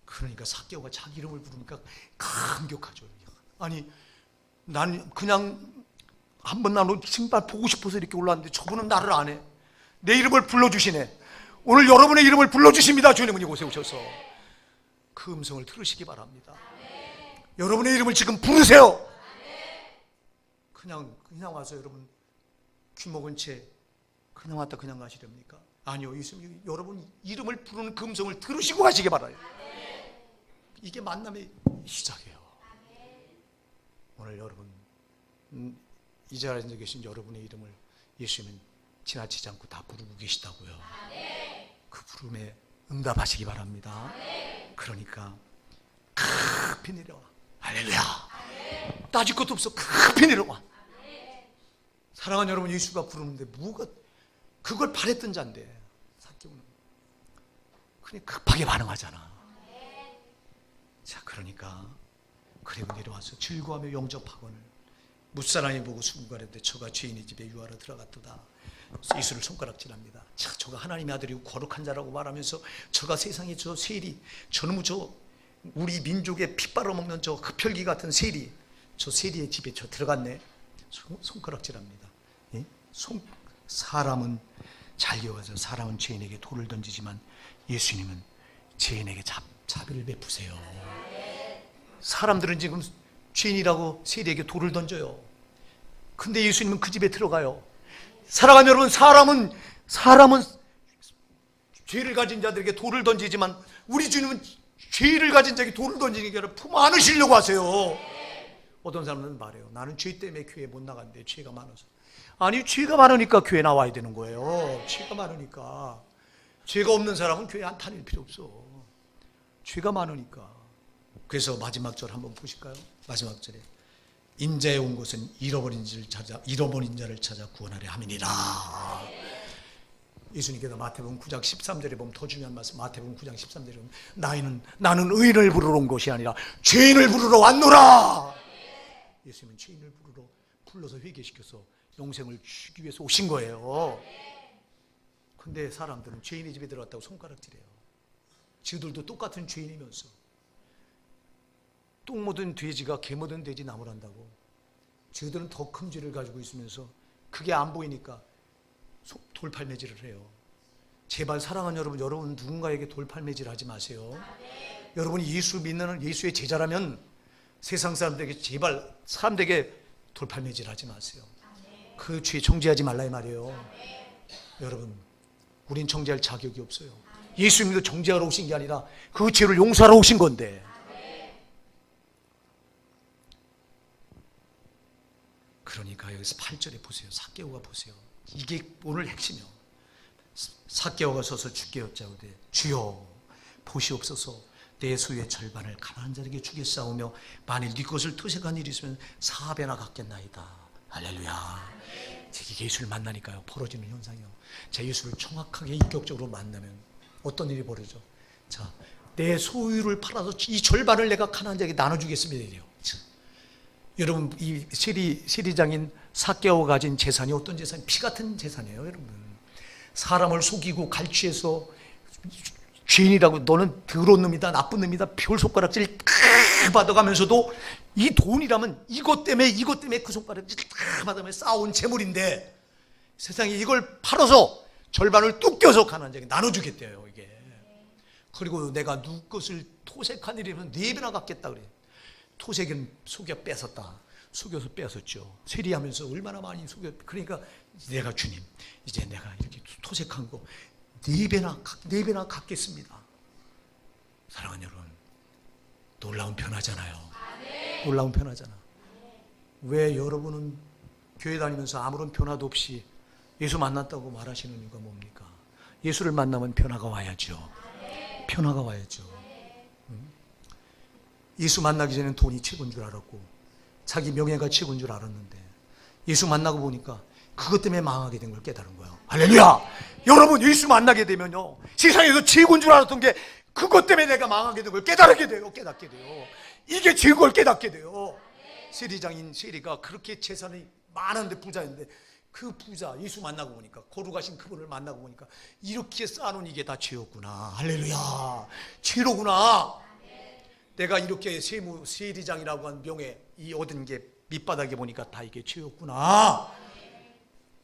그러니까 삭개오가 자기 이름을 부르니까 감격하죠. 아니 난 그냥 한번 나는 정말 보고 싶어서 이렇게 올라왔는데 저분은 나를 안 해. 내 이름을 불러주시네. 오늘 여러분의 이름을 불러주십니다. 주님은 이곳에 오셔서 그 음성을 들으시기 바랍니다. 여러분의 이름을 지금 부르세요. 그냥 와서 여러분 귀 먹은 채 그냥 왔다 그냥 가시렵니까? 아니요, 예수님 여러분 이름을 부르는 그 음성을 들으시고 가시기 바라요. 이게 만남의 시작이에요. 오늘 여러분 이 자리에 계신 여러분의 이름을 예수님은 지나치지 않고 다 부르고 계시다고요. 그 부름에 응답하시기 바랍니다. 그러니까 급히 내려와. 할렐루야. 따질 것도 없어. 급히 내려와. 사랑하는 여러분, 예수가 부르는데 뭐가 그걸 바랬던 자인데 삭개오는 그냥 급하게 반응하잖아. 자, 그러니까 그리고 내려와서 즐거워하며 영접하거늘 무사람이 보고 수고 가려되 저가 죄인의 집에 유하러 들어갔도다. 예수를 손가락질합니다. 자, 저가 하나님의 아들이고 거룩한 자라고 말하면서 저가 세상에 저 세리, 저놈의 저 우리 민족의 피 빨아먹는 저 흡혈귀 같은 세리, 저 세리의 집에 저 들어갔네. 손가락질합니다. 예? 사람은 잘 기억하세요. 사람은 죄인에게 돌을 던지지만 예수님은 죄인에게 자비를 베푸세요. 사람들은 지금 죄인이라고 세리에게 돌을 던져요. 근데 예수님은 그 집에 들어가요. 사랑하는 여러분, 사람은 죄를 가진 자들에게 돌을 던지지만 우리 주님은 죄를 가진 자에게 돌을 던지는 게 아니라 품 안으시려고 하세요. 어떤 사람은 말해요. 나는 죄 때문에 교회 못 나간대. 죄가 많아서. 아니, 죄가 많으니까 교회 나와야 되는 거예요. 죄가 많으니까. 죄가 없는 사람은 교회 안 다닐 필요 없어. 죄가 많으니까. 그래서 마지막 절 한번 보실까요? 마지막 절에 인자에 온 것은 잃어버린 자를 찾아 구원하려 함이니라. 예수님께서 마태복음 9장 13절에 보면 더 중요한 말씀, 마태복음 9장 13절에 보면 나는 의인을 부르러 온 것이 아니라 죄인을 부르러 왔노라. 예수님은 죄인을 불러서 회개시켜서 영생을 주기 위해서 오신 거예요. 근데 사람들은 죄인의 집에 들어갔다고 손가락질해요. 저들도 똑같은 죄인이면서 똥 묻은 돼지가 개 묻은 돼지 나무란다고. 저들은 더 큰 죄를 가지고 있으면서 그게 안 보이니까 돌팔매질을 해요. 제발 사랑하는 여러분 누군가에게 돌팔매질 하지 마세요. 여러분이 예수 믿는 예수의 제자라면 세상 사람들에게 제발 사람들에게 돌팔매질 하지 마세요. 그 죄 정죄하지 말라 이 말이에요. 여러분, 우린 정죄할 자격이 없어요. 예수님도 정죄하러 오신 게 아니라 그 죄를 용서하러 오신 건데. 그러니까 여기서 8절에 보세요. 삭개오가 보세요. 이게 오늘 핵심이요. 삭개오가 서서 주께 여짜오되 주여 보시옵소서. 내 소유의 절반을 가난한 자에게 주겠사오며 만일 네 것을 토색한 일이 있으면 4배나 갚겠나이다. 할렐루야. 이게 예수를 만나니까요 벌어지는 현상이요. 자, 예수를 정확하게 인격적으로 만나면 어떤 일이 벌어져? 자, 내 소유를 팔아서 이 절반을 내가 가난한 자에게 나눠주겠습니다 이래요. 자, 여러분, 이 세리장인 삭개오가 가진 재산이 어떤 재산이? 피 같은 재산이에요 여러분. 사람을 속이고 갈취해서 죄인이라고, 너는 더러운 놈이다, 나쁜 놈이다, 별 손가락질 다 받아가면서도 이 돈이라면 이것 때문에 그 손가락질 다 받아가며 쌓아온 재물인데 세상에 이걸 팔아서 절반을 뚝 떼어서 가난한 자에게 나눠주겠대요 이게. 그리고 내가 누구 것을 토색한 일이면 4배나 갚겠다 그래. 토색은 속여 뺏었다. 속여서 뺏었죠. 세리하면서 얼마나 많이 속여. 그러니까 내가 주님, 이제 내가 이렇게 토색한 거 4배나 갚겠습니다. 사랑하는 여러분, 놀라운 변화잖아요. 놀라운 변화잖아. 왜 여러분은 교회 다니면서 아무런 변화도 없이 예수 만났다고 말하시는 이유가 뭡니까? 예수를 만나면 변화가 와야죠. 변화가 와야죠. 예수 만나기 전에는 돈이 최고인 줄 알았고 자기 명예가 최고인 줄 알았는데 예수 만나고 보니까 그것 때문에 망하게 된 걸 깨달은 거예요. 할렐루야! 여러분, 예수 만나게 되면요, 세상에서 최고인 줄 알았던 게 그것 때문에 내가 망하게 된 걸 깨닫게 돼요. 이게 최고를 깨닫게 돼요. 세리장인 세리가 그렇게 재산이 많은데 부자인데 그 부자 예수 만나고 보니까, 거룩하신 그분을 만나고 보니까 이렇게 쌓아놓은 이게 다 죄였구나. 할렐루야! 죄로구나. 내가 이렇게 세리장이라고 한 명예 이 얻은 게 밑바닥에 보니까 다 이게 죄였구나.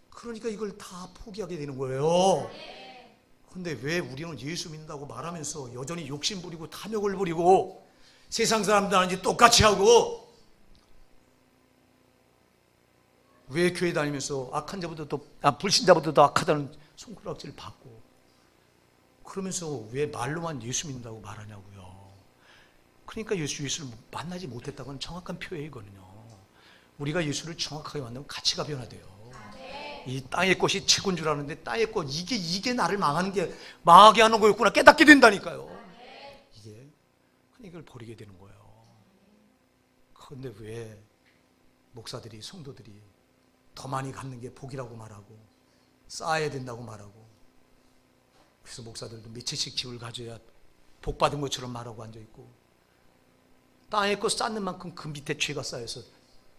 그러니까 이걸 다 포기하게 되는 거예요. 근데 왜 우리는 예수 믿는다고 말하면서 여전히 욕심 부리고 탐욕을 부리고 세상 사람들하고 똑같이 하고, 왜 교회 다니면서 악한 자보다도 불신자보다도 악하다는 손가락질을 받고, 그러면서 왜 말로만 예수 믿는다고 말하냐고요. 그러니까 예수를 만나지 못했다고는 정확한 표현이거든요. 우리가 예수를 정확하게 만나면 가치가 변화돼요. 이 땅의 것이 최고인 줄 아는데 땅의 것, 이게 나를 망하게 하는 거였구나 깨닫게 된다니까요. 이게 이걸 버리게 되는 거예요. 그런데 왜 목사들이, 성도들이 더 많이 갖는 게 복이라고 말하고 쌓아야 된다고 말하고, 그래서 목사들도 몇 채씩 집을 가져야 복 받은 것처럼 말하고 앉아있고, 땅의 것 쌓는 만큼 그 밑에 죄가 쌓여서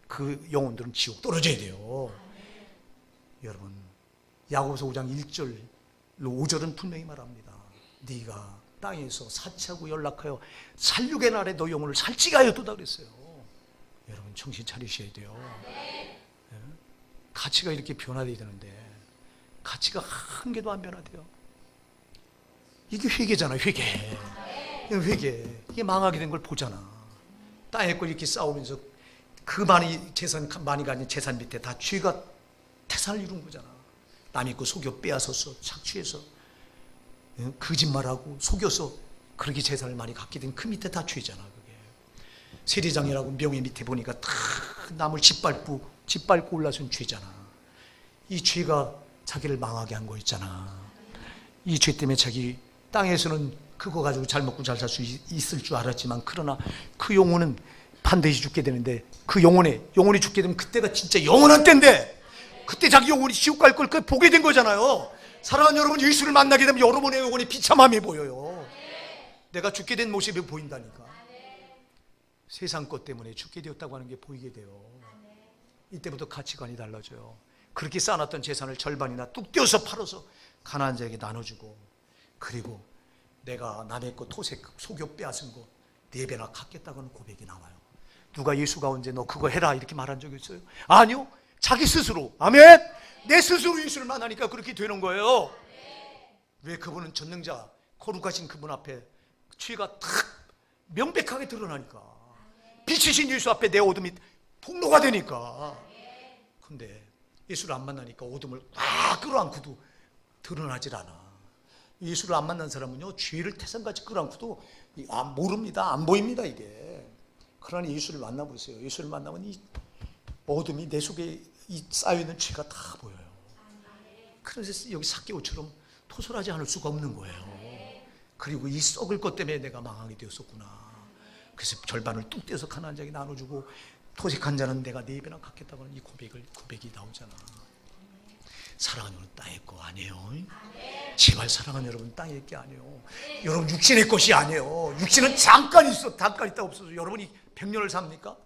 그 영혼들은 지옥 떨어져야 돼요. 여러분, 야고보서 5장 1절로 5절은 분명히 말합니다. 네가 땅에서 사치하고 연락하여 살육의 날에 너 영혼을 살찌게 하였도다 그랬어요. 여러분, 정신 차리셔야 돼요. 가치가 이렇게 변화되어야 되는데 가치가 한 개도 안 변화돼요. 이게 회개잖아. 회개. 이게 망하게 된 걸 보잖아. 땅의 걸 이렇게 싸우면서 그 많이 가진 재산 밑에 다 죄가 태산을 이룬 거잖아. 남의 거 속여 빼앗아서 착취해서 거짓말하고 속여서 그렇게 재산을 많이 갖게 된 그 밑에 다 죄잖아. 그게 세리장이라고 명예 밑에 보니까 다 남을 짓밟고 올라선 죄잖아. 이 죄가 자기를 망하게 한 거 있잖아. 이 죄 때문에 자기 땅에서는 그거 가지고 잘 먹고 잘 살 수 있을 줄 알았지만, 그러나 그 영혼은 반드시 죽게 되는데, 그 영혼이 죽게 되면 그때가 진짜 영원한 때인데, 그때 자기 영혼이 지옥 갈 걸 보게 된 거잖아요. 사랑하는 여러분, 예수를 만나게 되면 여러분의 영혼이 비참함이 보여요. 내가 죽게 된 모습이 보인다니까. 세상 것 때문에 죽게 되었다고 하는 게 보이게 돼요. 이때부터 가치관이 달라져요. 그렇게 쌓아놨던 재산을 절반이나 뚝 떼어서 팔아서 가난한 자에게 나눠주고, 그리고 내가 남의 것 토색 속여 빼앗은 거 4배나 갚겠다고 하는 고백이 나와요. 누가 예수가 언제 너 그거 해라 이렇게 말한 적이 있어요? 아니요. 자기 스스로. 아멘. 내 스스로 예수를 만나니까 그렇게 되는 거예요. 왜? 그분은 전능자, 거룩하신 그분 앞에 죄가 탁 명백하게 드러나니까, 빛이신 예수 앞에 내 어둠이 폭로가 되니까. 근데 예수를 안 만나니까 어둠을 끌어안고도 드러나질 않아. 예수를 안 만난 사람은요, 죄를 태산같이 끌어안고도 모릅니다. 안 보입니다 이게. 그러나 예수를 만나보세요. 예수를 만나면 이 어둠이 내 속에 쌓여있는 죄가 다 보여요. 그래서 여기 삭개오처럼 토설하지 않을 수가 없는 거예요. 그리고 이 썩을 것 때문에 내가 망하게 되었었구나. 그래서 절반을 뚝 떼서 가난한 자에게 나눠주고, 토색한 자는 내가 4배나 갚겠다고 하는 이 고백이 나오잖아. 사랑하는 여러분 땅의 거 아니에요. 제발 사랑하는 여러분 땅의 게 아니에요. 여러분 육신의 것이 아니에요. 육신은 잠깐 있다 없어서 여러분이 백년을 삽니까?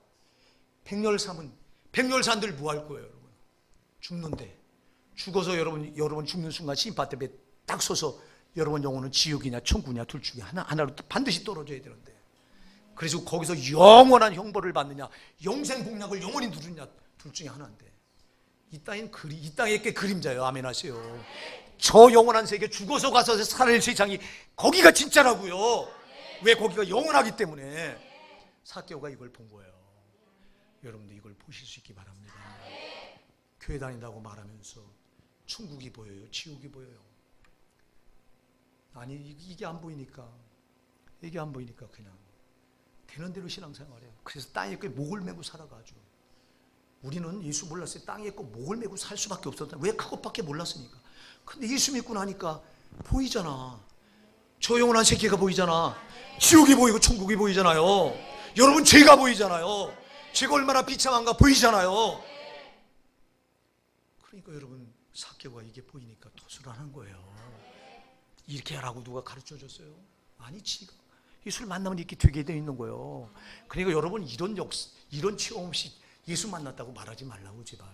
백년을 산들 뭐 할 거예요, 여러분? 죽는데 죽어서 여러분 죽는 순간 심판대에 딱 서서 여러분 영혼은 지옥이냐 천국이냐 둘 중에 하나로 반드시 떨어져야 되는데, 그래서 거기서 영원한 형벌을 받느냐 영생 복락을 영원히 누르냐 둘 중에 하나인데, 이 땅의 게 그림자예요. 아멘 하세요. 저 영원한 세계 죽어서 가서 살아낼 세상이 거기가 진짜라고요. 왜? 거기가 영원하기 때문에. 삭개오가 이걸 본 거예요. 여러분도 이걸 보실 수 있기 바랍니다. 교회 다닌다고 말하면서 천국이 보여요, 지옥이 보여요? 아니, 이게 안 보이니까 그냥 되는 대로 신앙생활해요. 그래서 땅에 거 목을 메고 살아가죠. 우리는 예수 몰랐을 때 땅에 거 목을 메고 살 수밖에 없었다. 왜? 그것밖에 몰랐으니까. 근데 예수 믿고 나니까 보이잖아. 저 영원한 세계가 보이잖아. 지옥이 보이고 천국이 보이잖아요. 여러분 죄가 보이잖아요. 죄가 얼마나 비참한가 보이잖아요. 그러니까 여러분 삭개오가 이게 보이니까 도술을 하는 거예요. 이렇게 하라고 누가 가르쳐 줬어요? 아니, 지가 예수를 만나면 이렇게 되게 되어 있는 거예요. 그러니까 여러분 이런 체험 없이 예수 만났다고 말하지 말라고, 제발.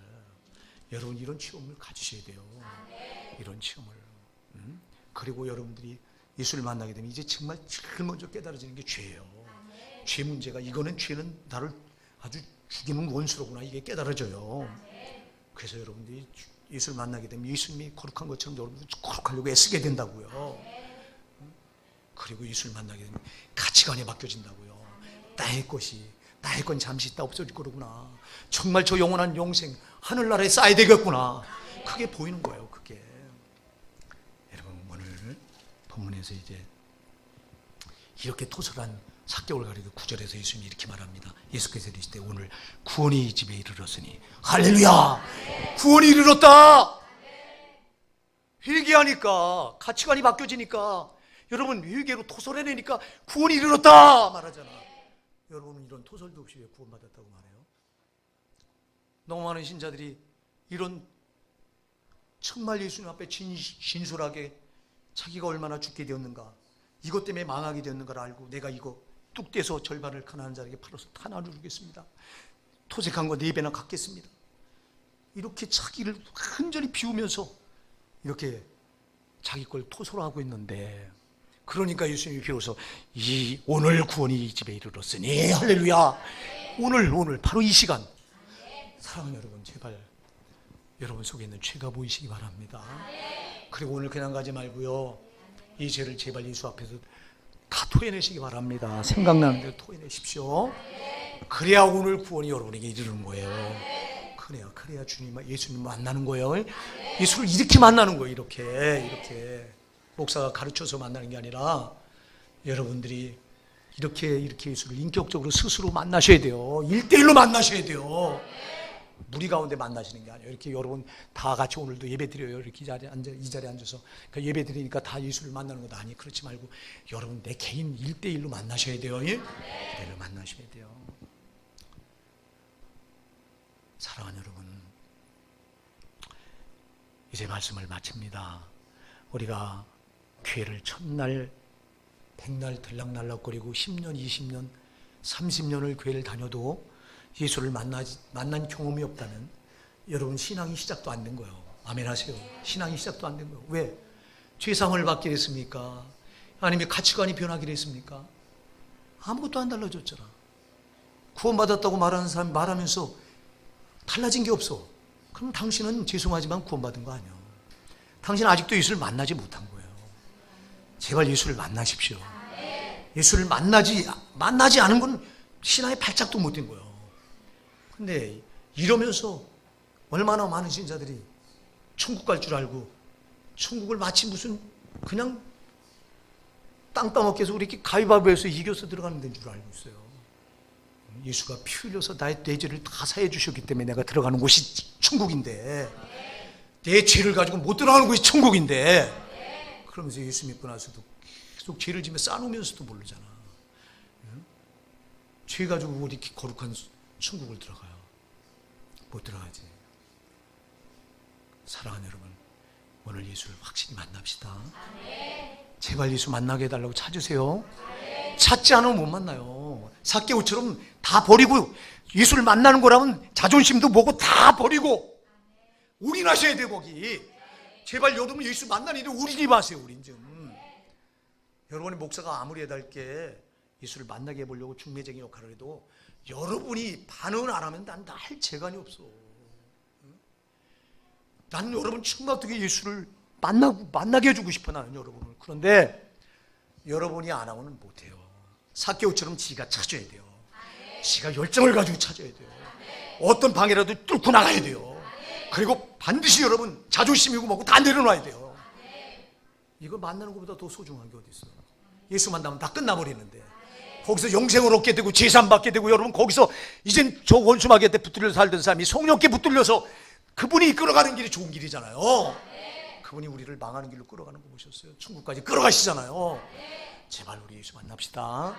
여러분 이런 체험을 가지셔야 돼요. 이런 체험을. 그리고 여러분들이 예수를 만나게 되면 이제 정말 제일 먼저 깨달아지는 게 죄예요. 죄 문제가, 죄는 나를 아주 죽이는 원수로구나, 이게 깨달아져요. 그래서 여러분들이 예수를 만나게 되면 예수님이 거룩한 것처럼 여러분들 거룩하려고 애쓰게 된다고요. 그리고 예수를 만나게 되면 가치관이 바뀌어진다고요. 나의 건 잠시 있다 없어질 거로구나. 정말 저 영원한 영생 하늘나라에 쌓아야 되겠구나. 그게 보이는 거예요. 그게. 여러분 오늘 본문에서 이제 이렇게 토설한 삭개오를 가리켜 9절에서 예수님이 이렇게 말합니다. 예수께서 이르시되 오늘 구원이 이 집에 이르렀으니, 할렐루야! 구원이 이르렀다! 회개하니까, 가치관이 바뀌어지니까, 여러분 회개로 토설해내니까 구원이 이르렀다 말하잖아. 여러분은 이런 토설도 없이 왜 구원받았다고 말해요? 너무 많은 신자들이 이런 정말 예수님 앞에 진솔하게 자기가 얼마나 죽게 되었는가, 이것 때문에 망하게 되었는가를 알고, 내가 이거 뚝 떼서 절반을 가난한 자에게 팔아서 다 나누겠습니다, 토색한 거 4배나 갚겠습니다, 이렇게 자기를 흔전히 비우면서 이렇게 자기 걸 토설하고 있는데, 그러니까 예수님이 비로소 오늘 구원이 이 집에 이르렀으니, 할렐루야! 오늘 바로 이 시간, 사랑하는 여러분, 제발 여러분 속에 있는 죄가 보이시기 바랍니다. 그리고 오늘 그냥 가지 말고요, 이 죄를 제발 예수 앞에서 다 토해내시기 바랍니다. 생각나는 대로 토해내십시오. 그래야 오늘 구원이 여러분에게 이르는 거예요. 그래야 예수님 만나는 거예요. 예수를 이렇게 만나는 거예요. 이렇게 목사가 가르쳐서 만나는 게 아니라 여러분들이 이렇게 예수를 인격적으로 스스로 만나셔야 돼요. 1대1로 만나셔야 돼요. 무리 가운데 만나시는 게 아니에요. 이렇게 여러분 다 같이 오늘도 예배 드려요. 이렇게 이 자리에 앉아서 그러니까 예배 드리니까 다 예수를 만나는 것도 아니, 그렇지 말고 여러분 내 개인 1대1로 만나셔야 돼요. 그대로 만나셔야 돼요. 사랑하는 여러분, 이제 말씀을 마칩니다. 우리가 교회를 첫날 100날 들락날락거리고 10년, 20년, 30년을 교회를 다녀도 예수를 만난 경험이 없다면 여러분 신앙이 시작도 안 된 거예요. 아멘 하세요. 신앙이 시작도 안 된 거예요. 왜? 죄상을 받기로 했습니까? 아니면 가치관이 변하기로 했습니까? 아무것도 안 달라졌잖아. 구원받았다고 말하는 사람이 말하면서 달라진 게 없어. 그럼 당신은 죄송하지만 구원받은 거 아니야. 당신은 아직도 예수를 만나지 못한 거예요. 제발 예수를 만나십시오. 예수를 만나지 않은 건 신앙의 발작도 못 된 거예요. 근데 이러면서 얼마나 많은 신자들이 천국 갈 줄 알고 천국을 마치 무슨 그냥 땅 따먹기 해서 우리 이렇게 가위바위보해서 이겨서 들어가는 데인 줄 알고 있어요. 예수가 피 흘려서 나의 내 죄를 다 사해 주셨기 때문에 내가 들어가는 곳이 천국인데, 내 죄를 가지고 못 들어가는 곳이 천국인데, 그러면서 예수 믿고 나서도 계속 죄를 지며 싸놓으면서도 모르잖아. 죄 가지고 이렇게 거룩한 천국을 들어가요? 못 들어가지. 사랑하는 여러분, 오늘 예수를 확실히 만납시다. 제발 예수 만나게 해달라고 찾으세요. 찾지 않으면 못 만나요. 삭개오처럼 다 버리고 예수를 만나는 거라면 자존심도 뭐고 다 버리고 올인하셔야 돼요. 거기 제발 여러분 예수 만나는 일에 올인이 마세요. 올인 좀. 여러분의 목사가 아무리 해달게 예수를 만나게 해보려고 중매적인 역할을 해도 여러분이 반응을 안 하면 난 할 재간이 없어. 난 여러분 정말 어떻게 예수를 만나게 해주고 싶어, 나는 여러분을. 그런데 여러분이 안 하고는 못해요. 삭개오처럼 지가 찾아야 돼요. 지가 열정을 가지고 찾아야 돼요. 어떤 방해라도 뚫고 나가야 돼요. 그리고 반드시 여러분 자존심이고 뭐고 다 내려놔야 돼요. 이거 만나는 것보다 더 소중한 게 어디 있어요? 예수 만나면 다 끝나버리는데 거기서 영생을 얻게 되고 제산 받게 되고, 여러분 거기서 이젠 저 원수마귀한테 붙들려 살던 사람이 성령께 붙들려서 그분이 이끌어가는 길이 좋은 길이잖아요. 그분이 우리를 망하는 길로 끌어가는 거 보셨어요? 천국까지 끌어가시잖아요. 제발 우리 예수 만납시다.